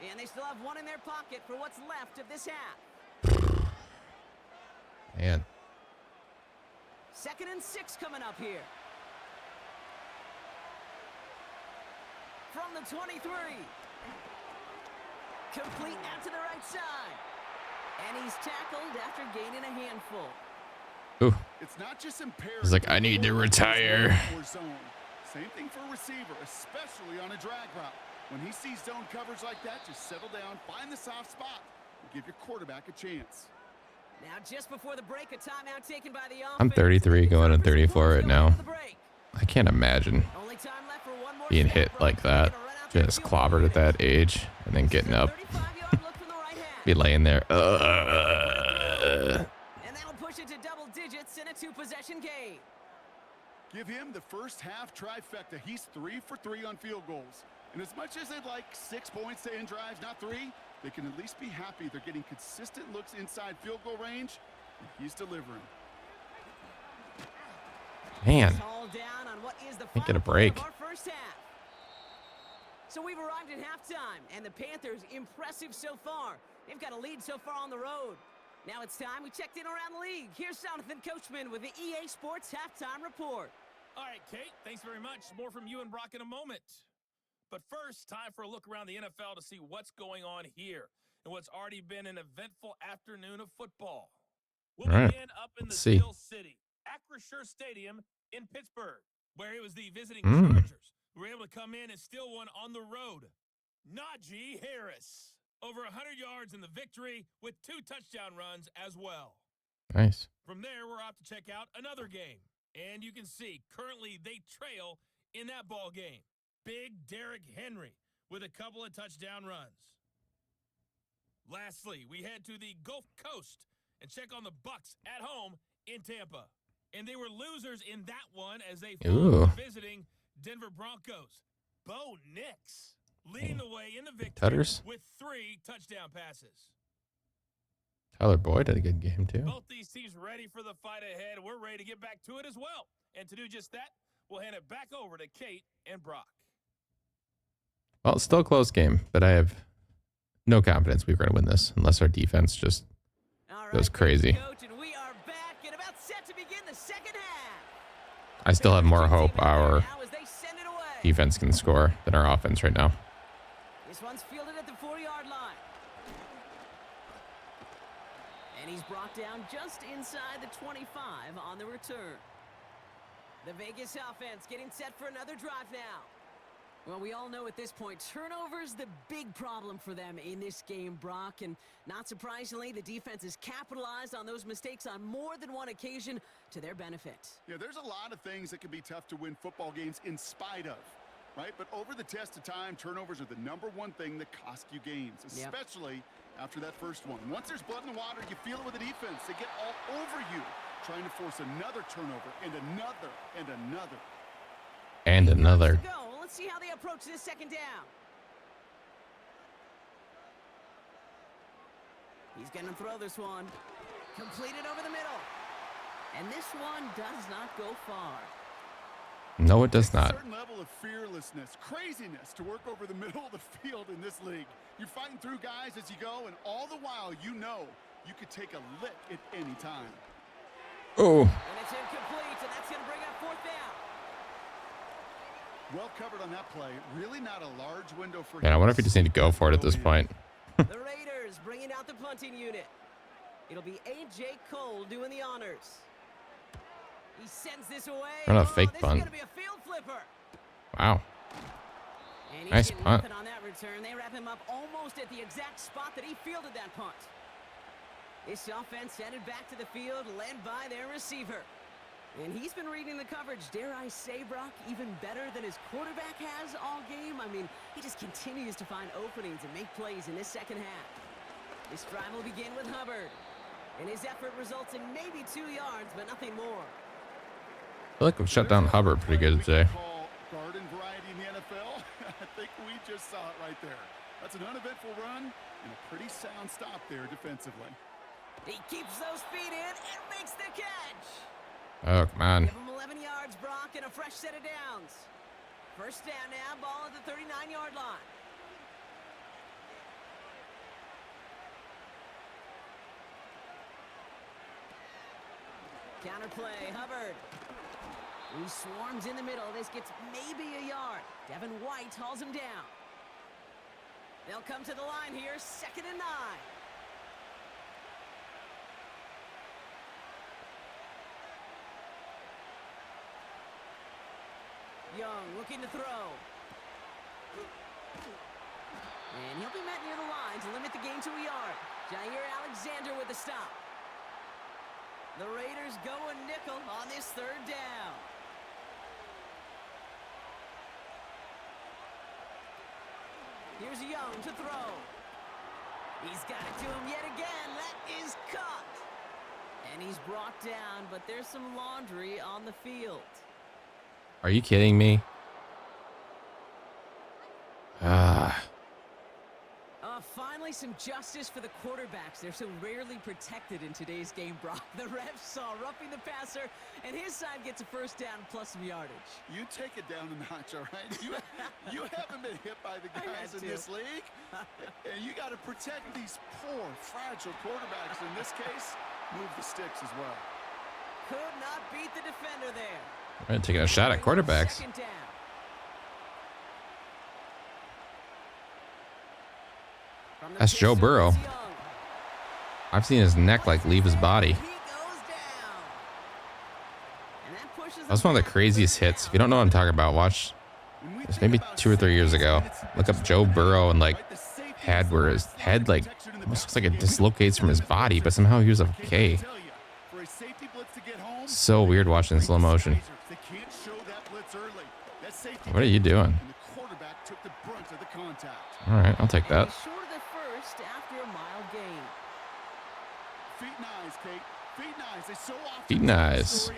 And they still have 1 in their pocket for what's left of this half. Man. 2nd and 6 coming up here. From the 23. Complete out to the right side. And he's tackled after gaining a handful. Ooh. It's not just imperative. He's like, I need to retire. Or zone. Same thing for a receiver, especially on a drag route. When he sees zone coverage like that, just settle down, find the soft spot, and give your quarterback a chance. Now, just before the break, a timeout taken by the offense. I'm 33 going to 34 right now. I can't imagine Only time left for one more being snap. hit like that. Just clobbered at that age and then getting up. 35-yard look from the right half. Be laying there. And that'll push it to double digits in a 2-possession game. Give him the first half trifecta. He's 3 for 3 on field goals. And as much as they'd like 6 points to end drives, not 3, they can at least be happy they're getting consistent looks inside field goal range, and he's delivering. Man. All down on what is the Can't get a final break. play of our first half. So we've arrived at halftime, and the Panthers impressive so far. They've got a lead so far on the road. Now it's time we checked in around the league. Here's Jonathan Coachman with the EA Sports Halftime Report. All right, Kate, thanks very much. More from you and Brock in a moment. But first, time for a look around the NFL to see what's going on here and what's already been an eventful afternoon of football. We'll begin up in the Steel City, Acrisure Stadium in Pittsburgh, where it was the visiting Chargers who were able to come in and steal one on the road. Najee Harris, over 100 yards in the victory with 2 touchdown runs as well. Nice. From there, we're off to check out another game. And you can see, currently, they trail in that ball game. Big Derrick Henry with a couple of touchdown runs. Lastly, we head to the Gulf Coast and check on the Bucs at home in Tampa. And they were losers in that one as they were visiting Denver Broncos. Bo Nix leading the way in the victory with 3 touchdown passes. Tyler Boyd had a good game, too. Both these teams ready for the fight ahead. We're ready to get back to it as well. And to do just that, we'll hand it back over to Kate and Brock. Well, it's still a close game, but I have no confidence we're going to win this unless our defense just goes crazy. Coach, and we are back and about set to begin the second half. I still have more hope our defense can score than our offense right now. This one's fielded at the 4-yard line. And he's brought down just inside the 25 on the return. The Vegas offense getting set for another drive now. Well, we all know at this point, turnovers the big problem for them in this game, Brock. And not surprisingly, the defense has capitalized on those mistakes on more than one occasion to their benefit. Yeah, there's a lot of things that can be tough to win football games in spite of, right? But over the test of time, turnovers are the #1 thing that cost you games, especially after that first one. Once there's blood in the water, you feel it with the defense. They get all over you, trying to force another turnover and another and another. And another. Let's see how they approach this second down. He's going to throw this one. Completed over the middle. And this one does not go far. No, it does not. A certain level of fearlessness, craziness to work over the middle of the field in this league. You're fighting through guys as you go, and all the while you know you could take a lick at any time. Oh. And it's incomplete, and that's going to bring up 4th down. Well covered on that play. Really not a large window for him. Man, I wonder if we just need to go for it at this point. The Raiders bringing out the punting unit. It'll be A.J. Cole doing the honors. He sends this away. Run a fake punt. This is going to be a field flipper. Wow. And nice punt. On that return. They wrap him up almost at the exact spot that he fielded that punt. This offense headed back to the field, led by their receiver. And he's been reading the coverage, dare I say, Brock, even better than his quarterback has all game. I mean, he just continues to find openings and make plays in this second half. This drive will begin with Hubbard. And his effort results in maybe 2 yards, but nothing more. I feel like we've shut down Hubbard pretty good today. Garden variety in the NFL. I think we just saw it right there. That's an uneventful run and a pretty sound stop there defensively. He keeps those feet in and makes the catch. Oh, come on. Give him 11 yards, Brock, and a fresh set of downs. First down now, ball at the 39-yard line. Counterplay, Hubbard. He swarms in the middle. This gets maybe a yard. Devin White hauls him down. They'll come to the line here, 2nd and 9. Young looking to throw. And he'll be met near the line to limit the gain to a yard. Jair Alexander with the stop. The Raiders go a nickel on this 3rd down. Here's Young to throw. He's got it to him yet again. That is caught. And he's brought down, but there's some laundry on the field. Are you kidding me? Finally Finally, some justice for the quarterbacks. They're so rarely protected in today's game, Brock. The refs saw roughing the passer, and his side gets a first down plus some yardage. You take it down a notch, all right? You haven't been hit by the guys in this league, and you got to protect these poor, fragile quarterbacks. In this case, move the sticks as well. Could not beat the defender there. Right, taking a shot at quarterbacks. Second down. That's Joe Burrow. I've seen his neck like leave his body. That's one of the craziest hits. If you don't know what I'm talking about, watch. It's maybe 2 or 3 years ago. Look up Joe Burrow and like had where his head like almost looks like it dislocates from his body, but somehow he was okay. So weird watching in slow motion. What are you doing? All right, I'll take that. Feet and eyes.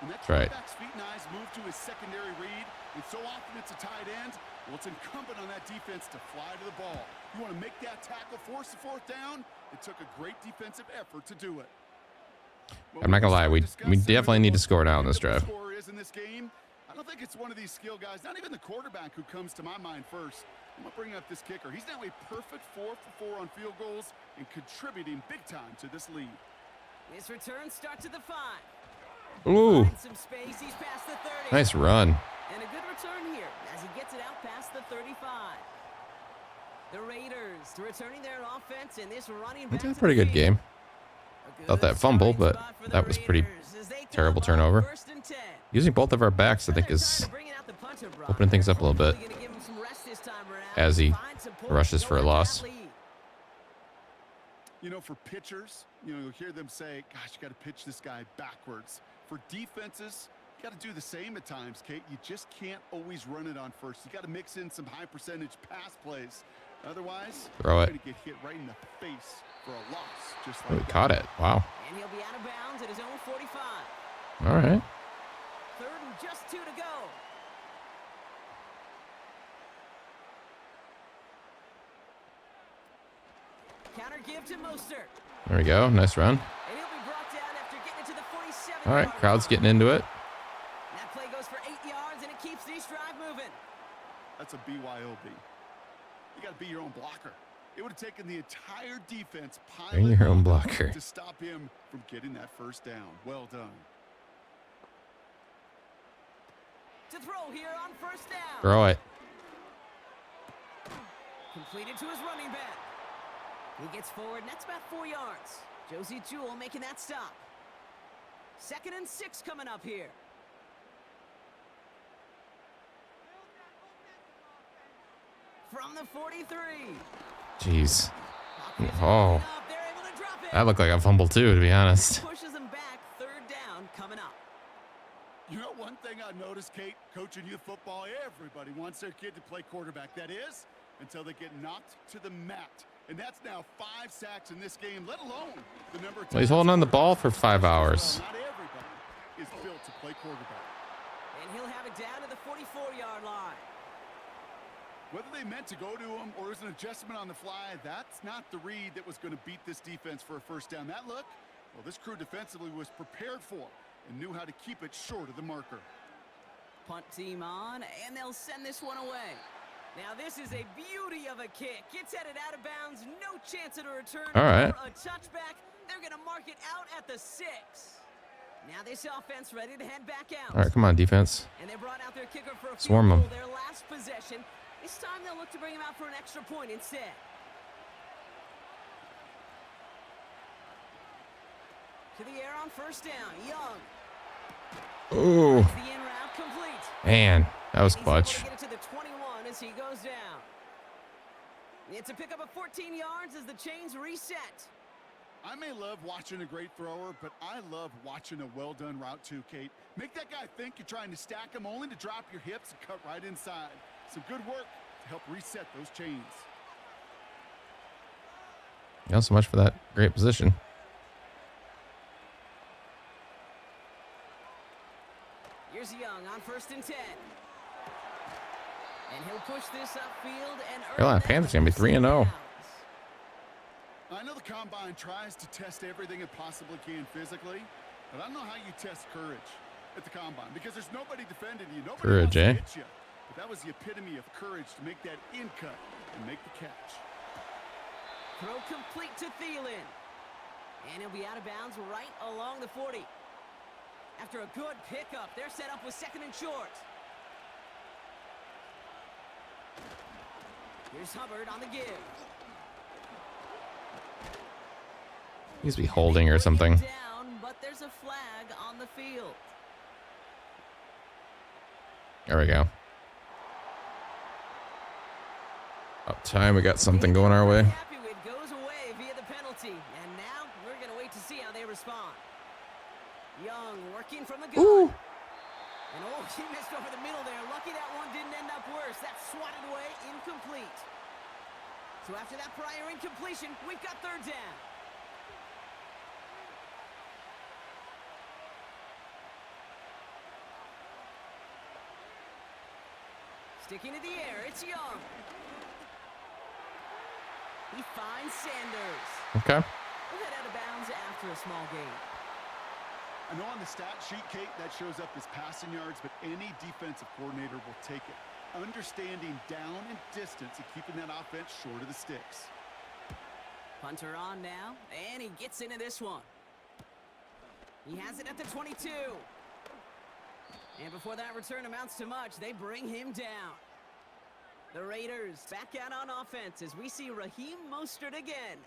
That's right. Feet and eyes move to his secondary read, and so often it's a tight end. Well, it's incumbent on that defense to fly to the ball. You want to make that tackle, force the fourth down. It took a great defensive effort to do it. I'm not gonna lie, we definitely need to score now in this drive. I don't think it's one of these skill guys, not even the quarterback, who comes to my mind first. I'm gonna bring up this kicker. He's now a perfect 4 for 4 on field goals and contributing big time to this lead. His return starts at the 5. Ooh, Some space. He's past the 30. nice run. And a good return here as he gets it out past the 35. The Raiders returning their offense in this running back. It's a pretty good game. Thought that fumble, but that was pretty terrible turnover. Using both of our backs, I think, is opening things up a little bit as he rushes for a loss. You know, for pitchers, you'll hear them say, gosh, you got to pitch this guy backwards. For defenses, you got to do the same at times, Kate. You just can't always run it on first. You got to mix in some high percentage pass plays. Otherwise, throw it. You're going to get hit right in the face for a loss. Just like we caught it. Wow. And he'll be out of bounds at his own 45. All right. 3rd and just 2 to go. Counter give to Mostert. There we go. Nice run. And he'll be brought down after getting it to the 47. All right, crowd's getting into it. That play goes for 8 yards, and it keeps this drive moving. That's a BYOB. You got to be your own blocker. It would have taken the entire defense Being your own blocker to stop him from getting that first down. Well done. To throw here on 1st down. Throw it. Completed to his running back. He gets forward, and that's about 4 yards. Josie Jewell making that stop. 2nd and 6 coming up here. From the 43. Jeez. Oh. That looked like a fumble too, to be honest. Pushes him back. 3rd down coming up. You know, one thing I noticed, Kate, coaching youth football, everybody wants their kid to play quarterback. That is, until they get knocked to the mat. And that's now 5 sacks in this game, let alone the number of times. Well, he's holding on the ball for 5 hours. Not everybody is built to play quarterback. And he'll have it down to the 44-yard line. Whether they meant to go to him or it was an adjustment on the fly, that's not the read that was going to beat this defense for a first down. That look, well, this crew defensively was prepared for and knew how to keep it short of the marker. Punt team on, and they'll send this one away. Now this is a beauty of a kick. Gets headed out of bounds, no chance at a return. All right. Or a touchback. They're going to mark it out at the 6. Now this offense ready to head back out. All right, come on, defense. And they brought out their kicker for a Swarm field them. goal, their last possession. This time they'll look to bring him out for an extra point instead. To the air on 1st down, Young. Ooh, The in route complete. man, that was He's able clutch. to get it to the 21 as he goes down. It's a pickup of 14 yards as the chains reset. I may love watching a great thrower, but I love watching a well-done route too, Kate. Make that guy think you're trying to stack him only to drop your hips and cut right inside. Some good work to help reset those chains. Not so much for that great position. Here's Young on 1st and 10. And he'll push this upfield and Carolina Panthers going to be 3-0. I know the Combine tries to test everything it possibly can physically, but I don't know how you test courage at the Combine because there's nobody defending you. Nobody Courage, wants to eh? hit you. But that was the epitome of courage to make that in cut and make the catch. Throw complete to Thielen. And he'll be out of bounds right along the 40. After a good pickup, they're set up with 2nd and short. Here's Hubbard on the give. He needs to be holding or something. Down, but there's a flag on the field. There we go. About time we got something going our way. Happy with goes away via the penalty, and now we're going to wait to see how they respond. Young working from the gun. Ooh. And oh, he missed over the middle there. Lucky that one didn't end up worse. That's swatted away, incomplete. So after that prior incompletion, we've got 3rd down. Sticking to the air, it's Young. He finds Sanders. Okay. We'll head out of bounds after a small gain. I know on the stat sheet, Kate, that shows up as passing yards, but any defensive coordinator will take it. Understanding down and distance and keeping that offense short of the sticks. Punter on now, and he gets into this one. He has it at the 22. And before that return amounts to much, they bring him down. The Raiders back out on offense as we see Raheem Mostert again.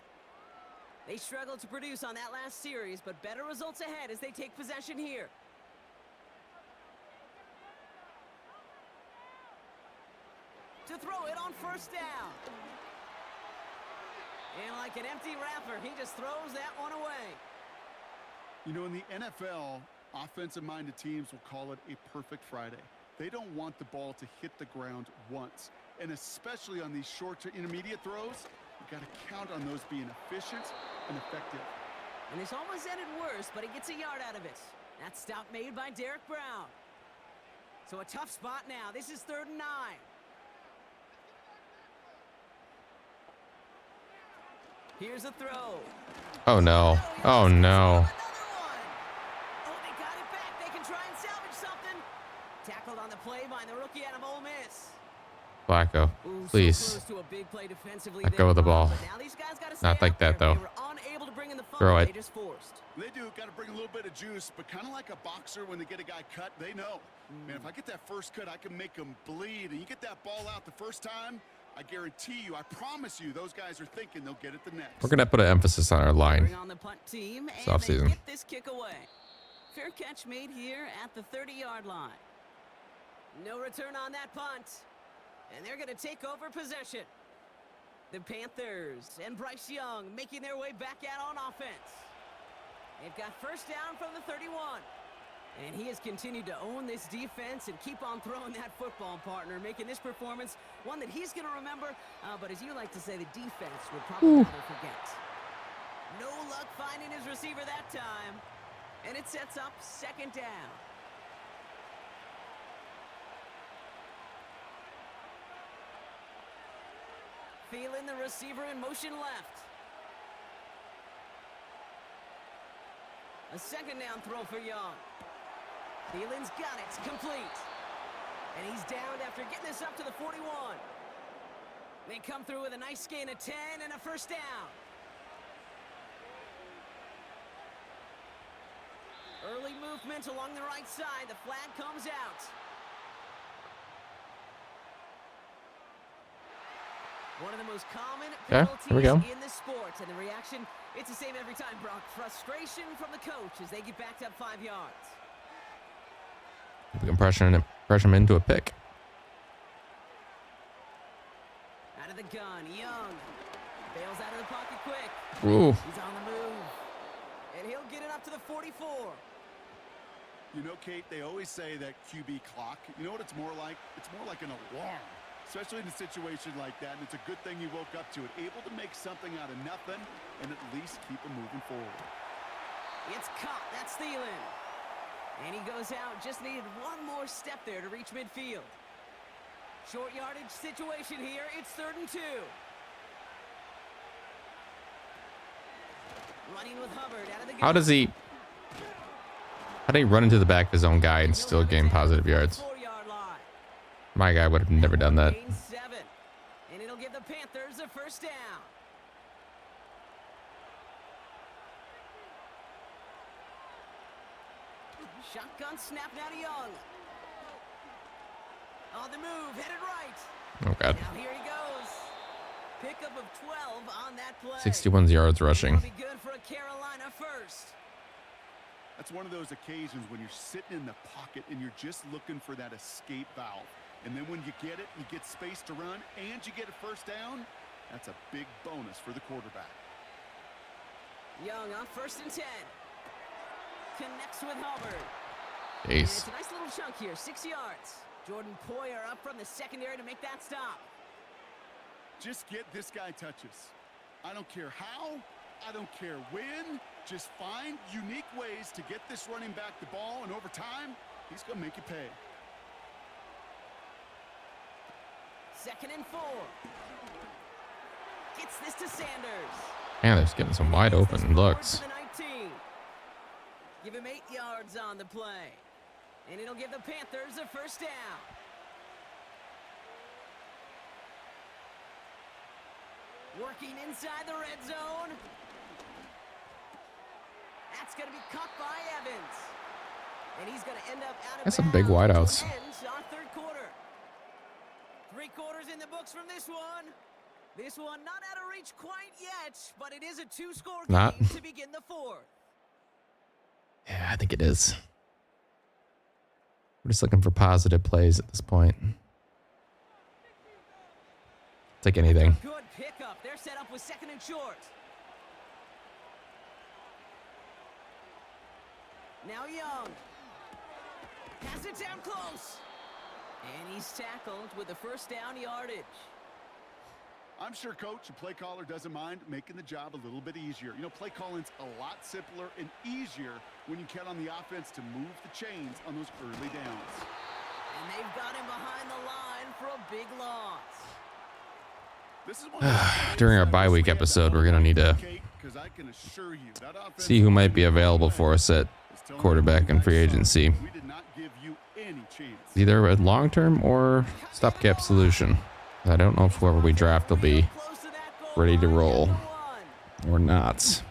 They struggled to produce on that last series, but better results ahead as they take possession here. To throw it on 1st down. And like an empty wrapper, he just throws that one away. You know, in the NFL, offensive-minded teams will call it a perfect Friday. They don't want the ball to hit the ground once. And especially on these short to intermediate throws, you got to count on those being efficient and effective. And this almost ended worse, but he gets a yard out of it. That stop made by Derek Brown. So a tough spot now. This is 3rd and 9. Here's a throw. Oh no. Oh no. Oh, they got it back. They can try and salvage something. Tackled on the play by the rookie out of Ole Miss. Flacco, Ooh, please. so close to a big play defensively Let there, go of the Bob, ball. but now these guys gotta stay Not like out there. that, though. They were unable to bring in the fumble. Throw it. They just forced. They do got to bring a little bit of juice, but kind of like a boxer when they get a guy cut, they know. Man, if I get that first cut, I can make him bleed. And you get that ball out the first time, I guarantee you, I promise you, those guys are thinking they'll get it the next. We're going to put an emphasis on our line. Bring on the punt team, It's and off-season. they get this kick away. Fair catch made here at the 30-yard line. No return on that punt. And they're going to take over possession. The Panthers and Bryce Young making their way back out on offense. They've got 1st down from the 31. And he has continued to own this defense and keep on throwing that football, partner, making this performance one that he's going to remember. But as you like to say, the defense would probably rather forget. No luck finding his receiver that time. And it sets up 2nd down. Feeling the receiver in motion left. A 2nd down throw for Young. Thielen's got it. It's complete. And he's down after getting this up to the 41. They come through with a nice gain of 10 and a 1st down. Early movement along the right side. The flag comes out. One of the most common penalties in the sport. And the reaction, it's the same every time, Brock. Frustration from the coach as they get backed up 5 yards. We can pressure him into a pick. Out of the gun, Young. Bails out of the pocket quick. Ooh. He's on the move. And he'll get it up to the 44. You know, Kate, they always say that QB clock. You know what it's more like? It's more like an alarm, especially in a situation like that. And it's a good thing you woke up to it. Able to make something out of nothing and at least keep them moving forward. It's caught. That's Thielen. And he goes out. Just needed one more step there to reach midfield. Short yardage situation here. It's 3rd and 2. Running with Hubbard out of the gun. How did he run into the back of his own guy and still gain positive yards? 4-yard line. My guy would have never done that. Gain 7. And it'll give the Panthers a 1st down. Shotgun snap now to Young. On the move, headed right. Oh, God. Now here he goes. Pickup of 12 on that play. 61 yards rushing. That'll be good for a Carolina first. That's one of those occasions when you're sitting in the pocket and you're just looking for that escape valve. And then when you get it, you get space to run, and you get a 1st down. That's a big bonus for the quarterback. Young on 1st and 10. Connects with Hubbard. Ace. It's a nice little chunk here, 6 yards. Jordan Poyer up from the secondary to make that stop. Just get this guy touches. I don't care how, I don't care when. Just find unique ways to get this running back the ball, and over time, he's going to make you pay. 2nd and 4. Gets this to Sanders. Man, they're getting some wide open looks. Give him 8 yards on the play. And it'll give the Panthers a 1st down. Working inside the red zone. That's going to be caught by Evans. And he's going to end up out of That's some big bounds. wideouts. Ends our 3rd quarter. 3 quarters in the books from this one. This one not out of reach quite yet, but it is a 2-score game to begin the 4th. Yeah, I think it is. We're just looking for positive plays at this point. Take anything. Good pickup. They're set up with 2nd and short. Now Young. Pass it down close. And he's tackled with the 1st down yardage. I'm sure coach and play caller doesn't mind making the job a little bit easier. You know, play calling's a lot simpler and easier when you count on the offense to move the chains on those early downs. And they've got him behind the line for a big loss. This is one During our bye week episode, we're going to need to see who might be available for us at quarterback and free agency. We did not give you any chance. Either a long-term or stopgap solution. I don't know if whoever we draft will be ready to roll or not.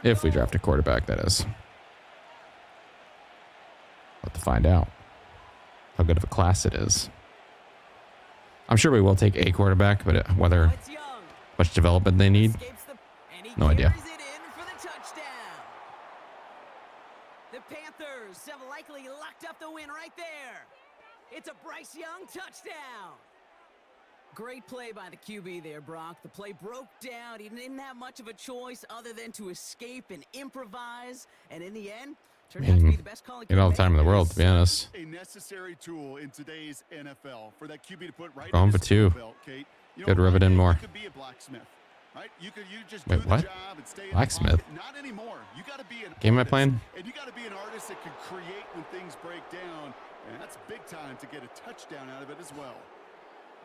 If we draft a quarterback, that is. We'll have to find out how good of a class it is. I'm sure we will take a quarterback, but whether much development they need, no idea. The Panthers have likely locked up the win right there. It's a Bryce Young touchdown. Great play by the QB there, Brock. The play broke down. He didn't have much of a choice other than to escape and improvise. And in the end, turned out to be the best call. Get all the time in the world, to be honest. A necessary tool in today's NFL for that QB to put right Going for 2. Could rub it in more. Could be a blacksmith, right? You just Wait, do what? the job and stay Blacksmith? in the pocket. Not anymore. You got to be an Game am I artist, playing? and you got to be an artist that can create when things break down. And that's big time to get a touchdown out of it as well.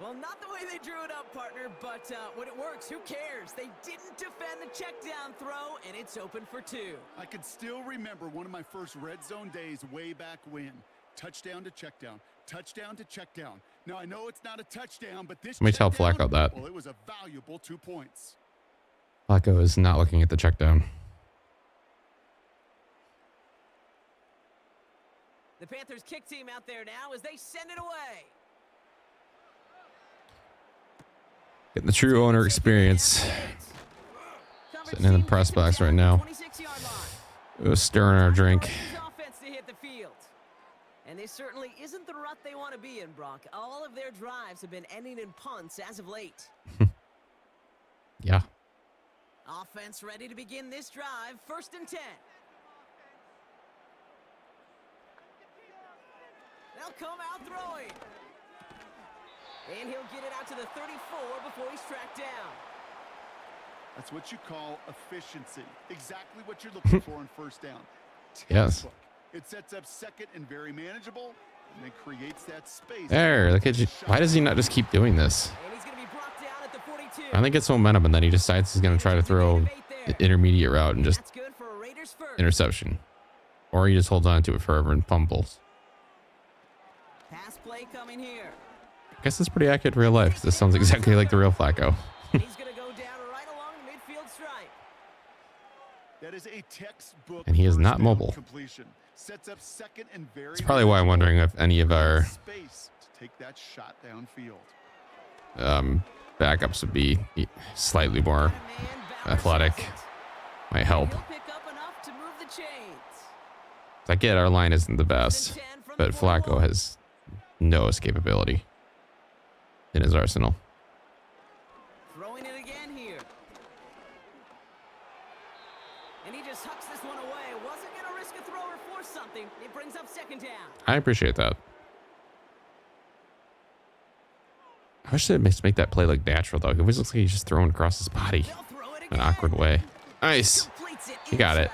Well, not the way they drew it up, partner, but when it works, who cares? They didn't defend the check down throw, and it's open for 2. I can still remember one of my first red zone days way back when. Touchdown to check down. Touchdown to check down. Now, I know it's not a touchdown, but this Let me tell check down, Flacco that. well, it was a valuable 2 points. Flacco is not looking at the check down. The Panthers kick team out there now as they send it away. Getting the true owner experience. Sitting in the press box right now. Stirring our drink. And this certainly isn't the rut they want to be in, Brock. All of their drives have been ending in punts as of late. Yeah. Offense ready to begin this drive. 1st and 10. They'll come out throwing. And he'll get it out to the 34 before he's tracked down. That's what you call efficiency. Exactly what you're looking for on 1st down. Yes. It sets up 2nd and very manageable. And it creates that space. There, look at you. Why does he not just keep doing this? And he's going to be brought down at the 42. I think it's momentum, and then he decides he's going to try to throw an intermediate route and just That's good for a Raiders first. interception. Or he just holds on to it forever and fumbles. Pass play coming here. I guess it's pretty accurate in real life. This sounds exactly like the real Flacco. He's going to go down right along the midfield stripe. That is a textbook. And he is first not down mobile. completion. Sets up second and very. That's probably why I'm wondering if any of our space to take that shot downfield. backups would be slightly more athletic. Might help. He'll pick up enough to move the chains. I get our line isn't the best, but Flacco has no escapability in his arsenal. Throwing it again here. And he just hucks this one away. Wasn't going to risk a throw or force something. It brings up second down. I appreciate that. I wish they'd make that play look natural, though. It always looks like he's just throwing across his body in an awkward way. Nice. You got it.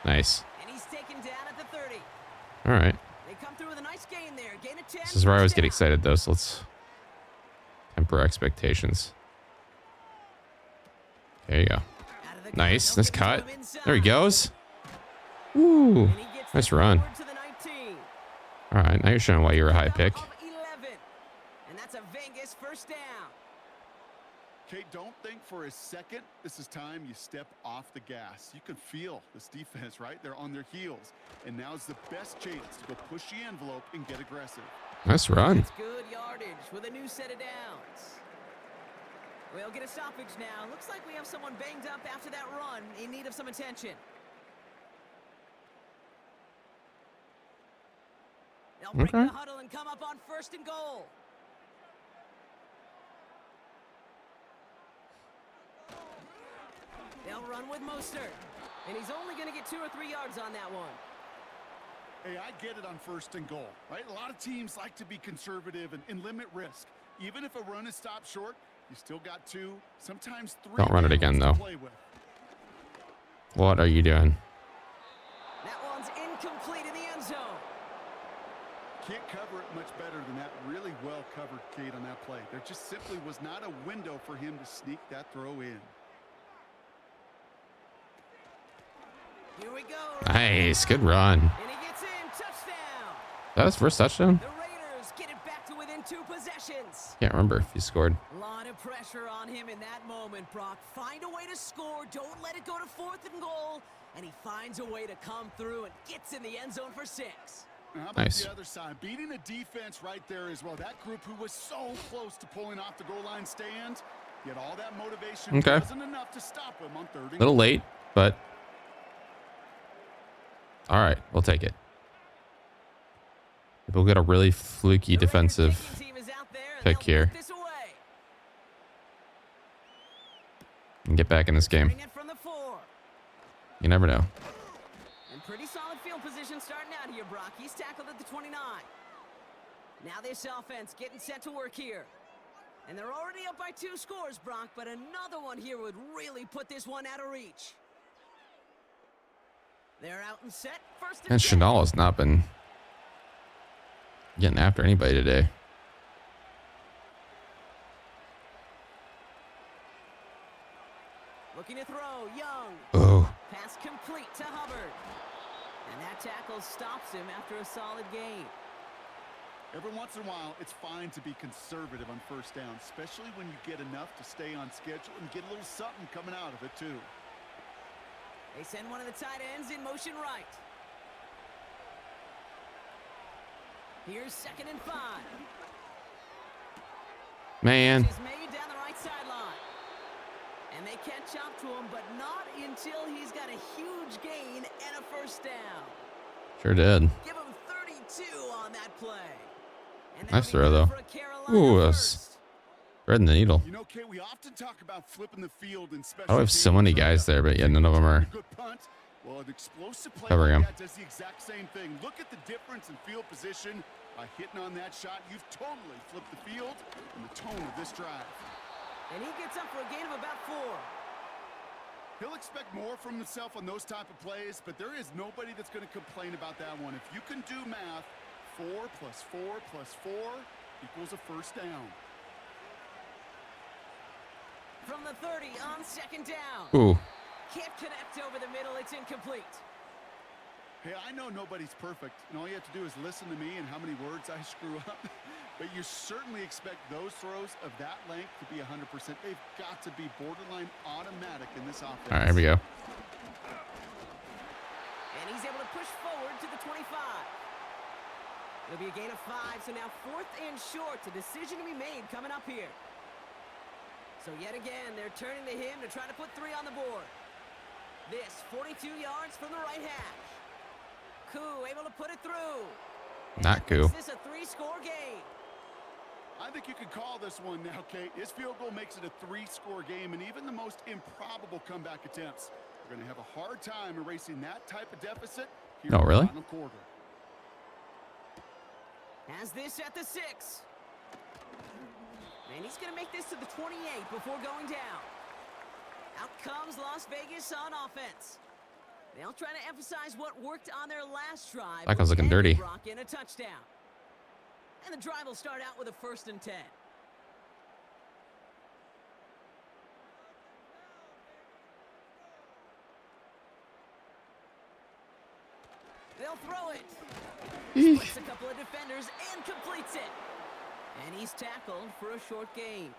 Nice. And he's taken down at the 30. All right. They come through with a nice gain there. Gain of 10. This is where I always get excited, though, so let's temper expectations. There you go. Nice. Nice cut. There he goes. Ooh. Nice run. All right. Now you're showing why you're a high pick. And that's a Vegas first down. Okay, don't think for a second this is time you step off the gas. You can feel this defense, right? They're on their heels. And now's the best chance to go push the envelope and get aggressive. Nice run. That's good yardage with a new set of downs. We'll get a stoppage now. Looks like we have someone banged up after that run in need of some attention. They'll break the huddle and come up on first and goal. They'll run with Mostert. And he's only going to get 2 or 3 yards on that one. Hey, I get it on first and goal, right? A lot of teams like to be conservative and limit risk. Even if a run is stopped short, you still got 2, sometimes 3. Don't run it again, though. What are you doing? That one's incomplete in the end zone. Can't cover it much better than that. Really well covered, Kate, on that play. There just simply was not a window for him to sneak that throw in. Here we go. Nice. Good run. And he gets in. Touchdown. That was first touchdown? The Raiders get it back to within 2 possessions. Can't remember if he scored. A lot of pressure on him in that moment, Brock. Find a way to score. Don't let it go to 4th and goal. And he finds a way to come through and gets in the end zone for 6. How about Nice. the other side? Beating a defense right there as well. That group who was so close to pulling off the goal line stand, yet all that motivation wasn't enough to stop him on 3rd and A little late, but all right, we'll take it. We'll get a really fluky defensive pick here and get back in this game. You never know. And pretty solid field position starting out here, Brock. He's tackled at the 29. Now this offense getting set to work here. And they're already up by 2 scores, Brock, but another one here would really put this one out of reach. They're out and set. First And Chanel has not been getting after anybody today. Looking to throw, Young. Oh. Pass complete to Hubbard. And that tackle stops him after a solid gain. Every once in a while, it's fine to be conservative on first down, especially when you get enough to stay on schedule and get a little something coming out of it, too. They send one of the tight ends in motion right. Here's 2nd and 5. Man. Is made down the right sideline. And they catch up to him, but not until he's got a huge gain and a first down. Sure did. Give him 32 on that play. And Nice throw, though. Ooh, that's threading the needle. You know, Kay, we often talk about flipping the field in special I have so many guys there, but yet none of them are good punt. Well, an explosive play covering him. like that does the exact same thing. Look at the difference in field position. By hitting on that shot, you've totally flipped the field and the tone of this drive. And he gets up for a gain of about 4. He'll expect more from himself on those type of plays, but there is nobody that's going to complain about that one. If you can do math, 4 plus 4 plus 4 equals a first down. From the 30 on second down. Ooh. Can't connect over the middle. It's incomplete. Hey, I know nobody's perfect, and all you have to do is listen to me and how many words I screw up. But you certainly expect those throws of that length to be 100%. They've got to be borderline automatic in this offense. All right, here we go. And he's able to push forward to the 25. It'll be a gain of 5, so now 4th and short. A decision to be made coming up here. So yet again, they're turning to him to try to put 3 on the board. This, 42 yards from the right hash. Koo able to put it through. Not Koo. Is this a 3-score game? I think you could call this one now, Kate. His field goal makes it a 3-score game, and even the most improbable comeback attempts are going to have a hard time erasing that type of deficit here Oh, really? in the final quarter. Has this at the 6. And he's going to make this to the 28 before going down. Out comes Las Vegas on offense. They'll try to emphasize what worked on their last drive. Flacco's looking dirty. Brock in a touchdown. And the drive will start out with a 1st and 10. They'll throw it. Splits a couple of defenders and completes it. And he's tackled for a short gain.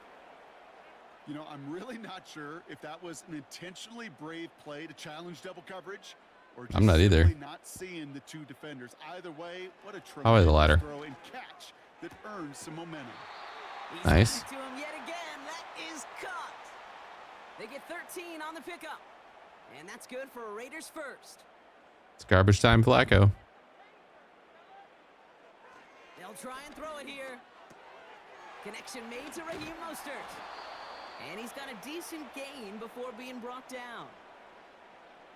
You know, I'm really not sure if that was an intentionally brave play to challenge double coverage, or just I'm not either. simply not seeing the 2 defenders. Either way, what a Probably the latter. tremendous throw and catch that earns some momentum. He's Nice. to him yet again. That is caught. They get 13 on the pickup. And that's good for a Raiders first. It's garbage time, Flacco. They'll try and throw it here. Connection made to Raheem Mostert. And he's got a decent gain before being brought down.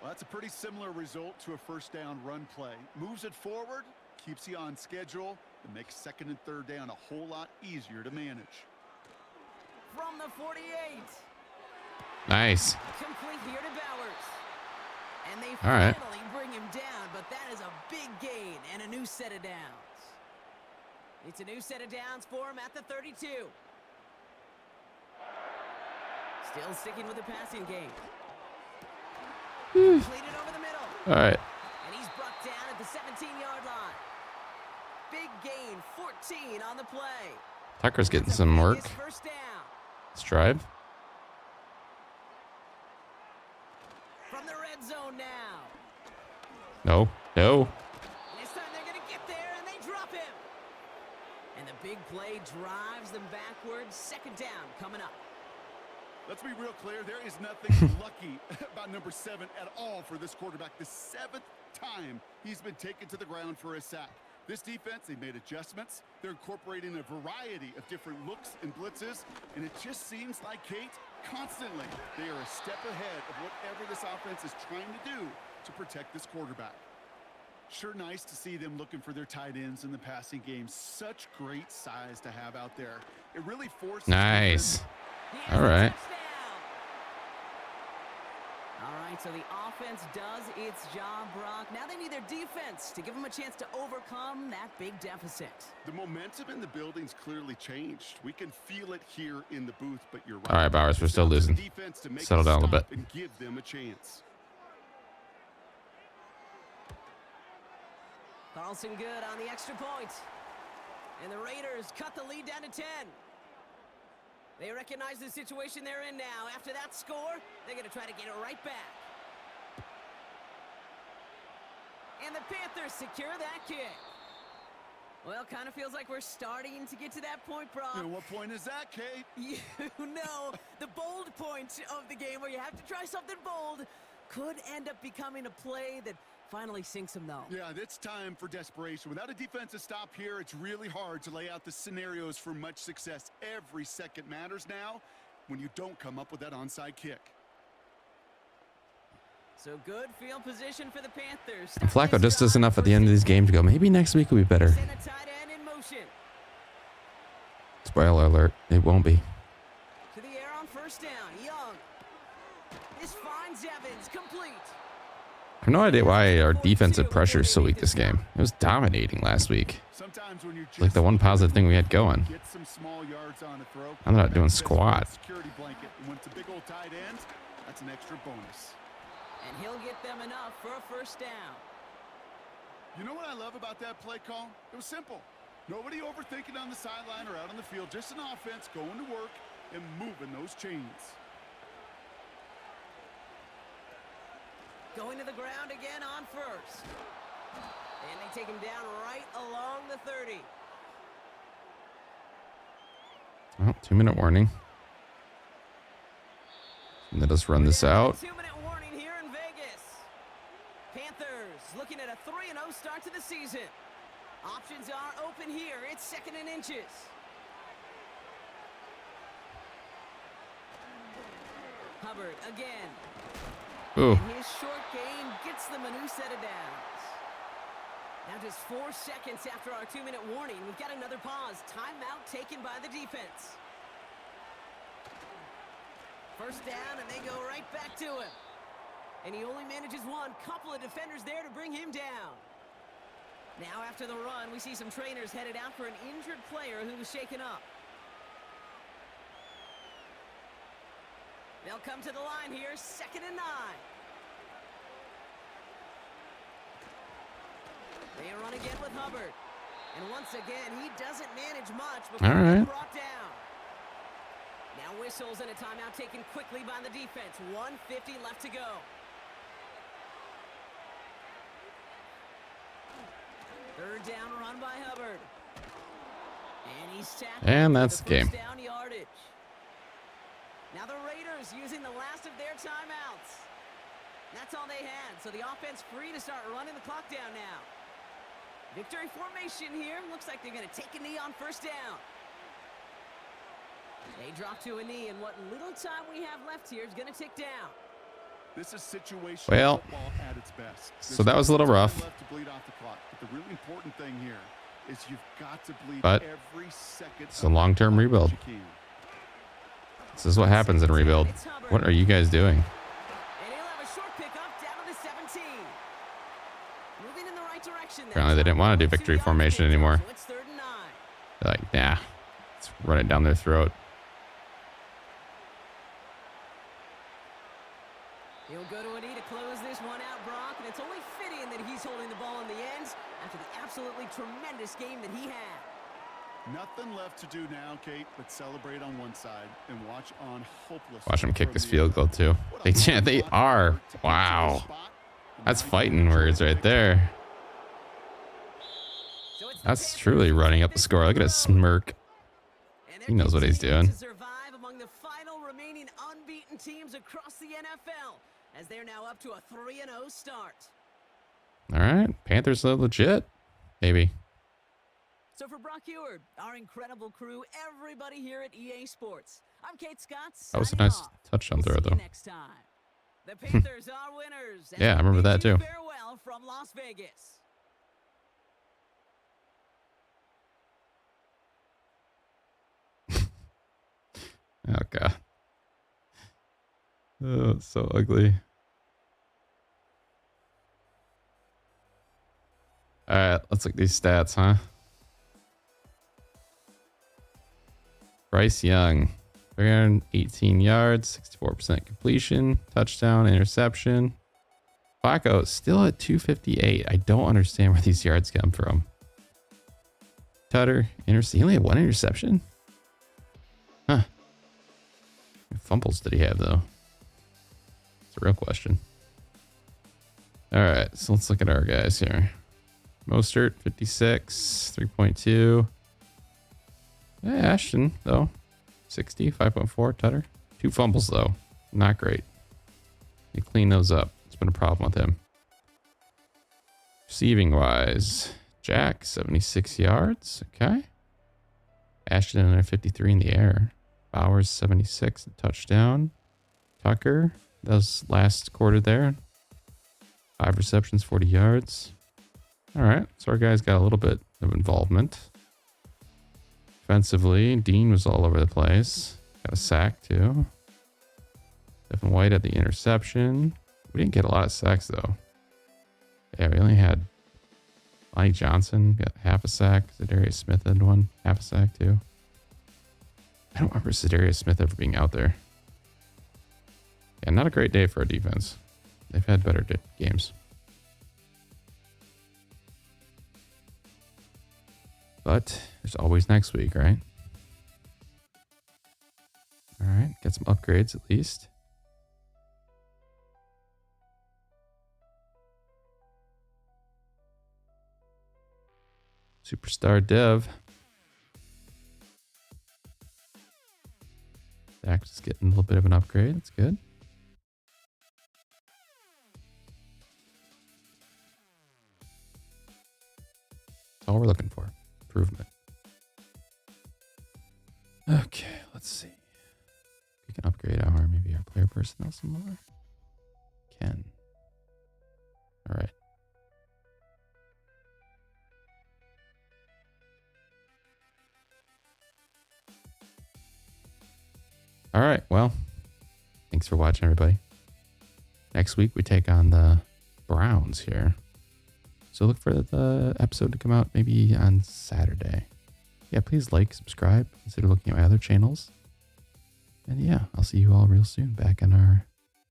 Well, that's a pretty similar result to a first down run play. Moves it forward, keeps you on schedule, and makes 2nd and 3rd down a whole lot easier to manage. From the 48. Nice. Complete here to Bowers. And they All right. finally bring him down, but that is a big gain and a new set of downs. It's a new set of downs for him at the 32. Still sticking with the passing game. Completed over the middle. All right. And he's brought down at the 17-yard line. Big gain, 14 on the play. Tucker's getting That's a some Vegas work. First down. Let's drive. From the red zone now. No. No. And this time they're going to get there, and they drop him. And the big play drives them backwards. 2nd down coming up. Let's be real clear. There is nothing lucky about number 7 at all for this quarterback. The 7th time he's been taken to the ground for a sack. This defense, they made adjustments. They're incorporating a variety of different looks and blitzes, and it just seems like, Kate, constantly they are a step ahead of whatever this offense is trying to do to protect this quarterback. Sure nice to see them looking for their tight ends in the passing game. Such great size to have out there. It really forces Nice. them. All right. All right, so the offense does its job, Brock. Now they need their defense to give them a chance to overcome that big deficit. The momentum in the building's clearly changed. We can feel it here in the booth, but you're right. All right, Bowers, we're still It's up to the losing. defense to make Settle down a little stop bit. and give them a chance. Carlson good on the extra point. And the Raiders cut the lead down to 10. They recognize the situation they're in now. After that score, they're going to try to get it right back. And the Panthers secure that kick. Well, kind of feels like we're starting to get to that point, Brock. And what point is that, Kate? You know, the bold point of the game where you have to try something bold could end up becoming a play that finally sinks him, though. Yeah, it's time for desperation. Without a defensive stop here, it's really hard to lay out the scenarios for much success. Every second matters now when you don't come up with that onside kick. So good field position for the Panthers. Flacco just does enough at the end of these games to go, maybe next week will be better. Send a tight end in motion. Spoiler alert, it won't be. To the air on 1st down. Young. This finds Evans. Complete. I have no idea why our defensive pressure is so weak this game. It was dominating last week. It's like the one positive thing we had going. I'm not doing squat. That's an extra bonus. And he'll get them enough for a first down. You know what I love about that play call? It was simple. Nobody overthinking on the sideline or out on the field. Just an offense going to work and moving those chains. Going to the ground again on first. And they take him down right along the 30. Oh, 2-minute warning. Let us run this out. 2-minute warning here in Vegas. Panthers looking at a 3-0 start to the season. Options are open here. It's 2nd and inches. Hubbard again. Ooh. And his short game gets them a new set of downs. Now just 4 seconds after our 2-minute warning, we've got another pause. Timeout taken by the defense. First down, and they go right back to him. And he only manages one. Couple of defenders there to bring him down. Now after the run, we see some trainers headed out for an injured player who was shaken up. They'll come to the line here, 2nd and 9. They run again with Hubbard. And once again, he doesn't manage much before he's brought down. Now whistles and a timeout taken quickly by the defense. 1:50 left to go. Third down run by Hubbard. And he's tackled. And that's the game. Down yardage. Now the Raiders using the last of their timeouts. That's all they had, so the offense free to start running the clock down now. Victory formation here. Looks like they're going to take a knee on first down. They drop to a knee, and what little time we have left here is going to tick down. This is situational well, football at its best. So that was a little rough. Left to bleed off the clock. But the really important thing here is you've got to bleed but every second. It's a long-term rebuild. This is what happens in a rebuild. What are you guys doing? And he'll have a short pickup down to the 17. Moving in the right direction. Apparently they didn't want to do victory formation anymore. So it's 3rd and 9. They're like, nah, let's run it down their throat. He'll go to a knee to close this one out, Brock, and it's only fitting that he's holding the ball in the ends after the absolutely tremendous game that he had. Nothing left to do now, Kate, but celebrate on one side and watch on hopeless. Watch them kick this field goal too. They are. Wow. That's fighting words right there. That's truly running up the score. Look at his smirk. He knows what he's doing. Survive among the final remaining unbeaten teams across the NFL as they're now up to a 3-0 start. All right. Panthers are legit. Maybe. So for Brock Eward, our incredible crew, everybody here at EA Sports, I'm Kate Scott. That was a nice touchdown throw, though. Next time. The Panthers are winners. Yeah, I remember that too. Farewell from Las Vegas. Oh, God. Oh, it's so ugly. All right, let's look at these stats, huh? Bryce Young, 318 yards, 64% completion, touchdown, interception. Flacco still at 258. I don't understand where these yards come from. Tutter, he only had 1 interception? Huh. How many fumbles did he have, though? It's a real question. All right, so let's look at our guys here. Mostert, 56, 3.2. Yeah, Ashton, though, 60, 5.4. Tutter, 2 fumbles, though. Not great. You clean those up. It's been a problem with him. Receiving-wise, Jack, 76 yards. Okay. Ashton, another 53 in the air. Bowers, 76, a touchdown. Tucker, that was last quarter there. 5 receptions, 40 yards. All right, so our guys got a little bit of involvement. Defensively, Dean was all over the place. Got a sack, too. Stephen White had the interception. We didn't get a lot of sacks, though. Yeah, we only had Lonnie Johnson got half a sack. Zadarius Smith had one, half a sack too. I don't remember Zadarius Smith ever being out there. Yeah, not a great day for our defense. They've had better games. But there's always next week, right? All right, get some upgrades at least. Superstar Dev. Dax is getting a little bit of an upgrade. That's good. That's all we're looking for. Improvement. Okay, let's see. We can upgrade maybe our player personnel some more. Can. All right. All right. Well, thanks for watching, everybody. Next week, we take on the Browns here. So look for the episode to come out maybe on Saturday. Yeah, please like, subscribe, consider looking at my other channels. And yeah, I'll see you all real soon back on our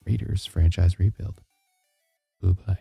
Raiders franchise rebuild. Bye-bye.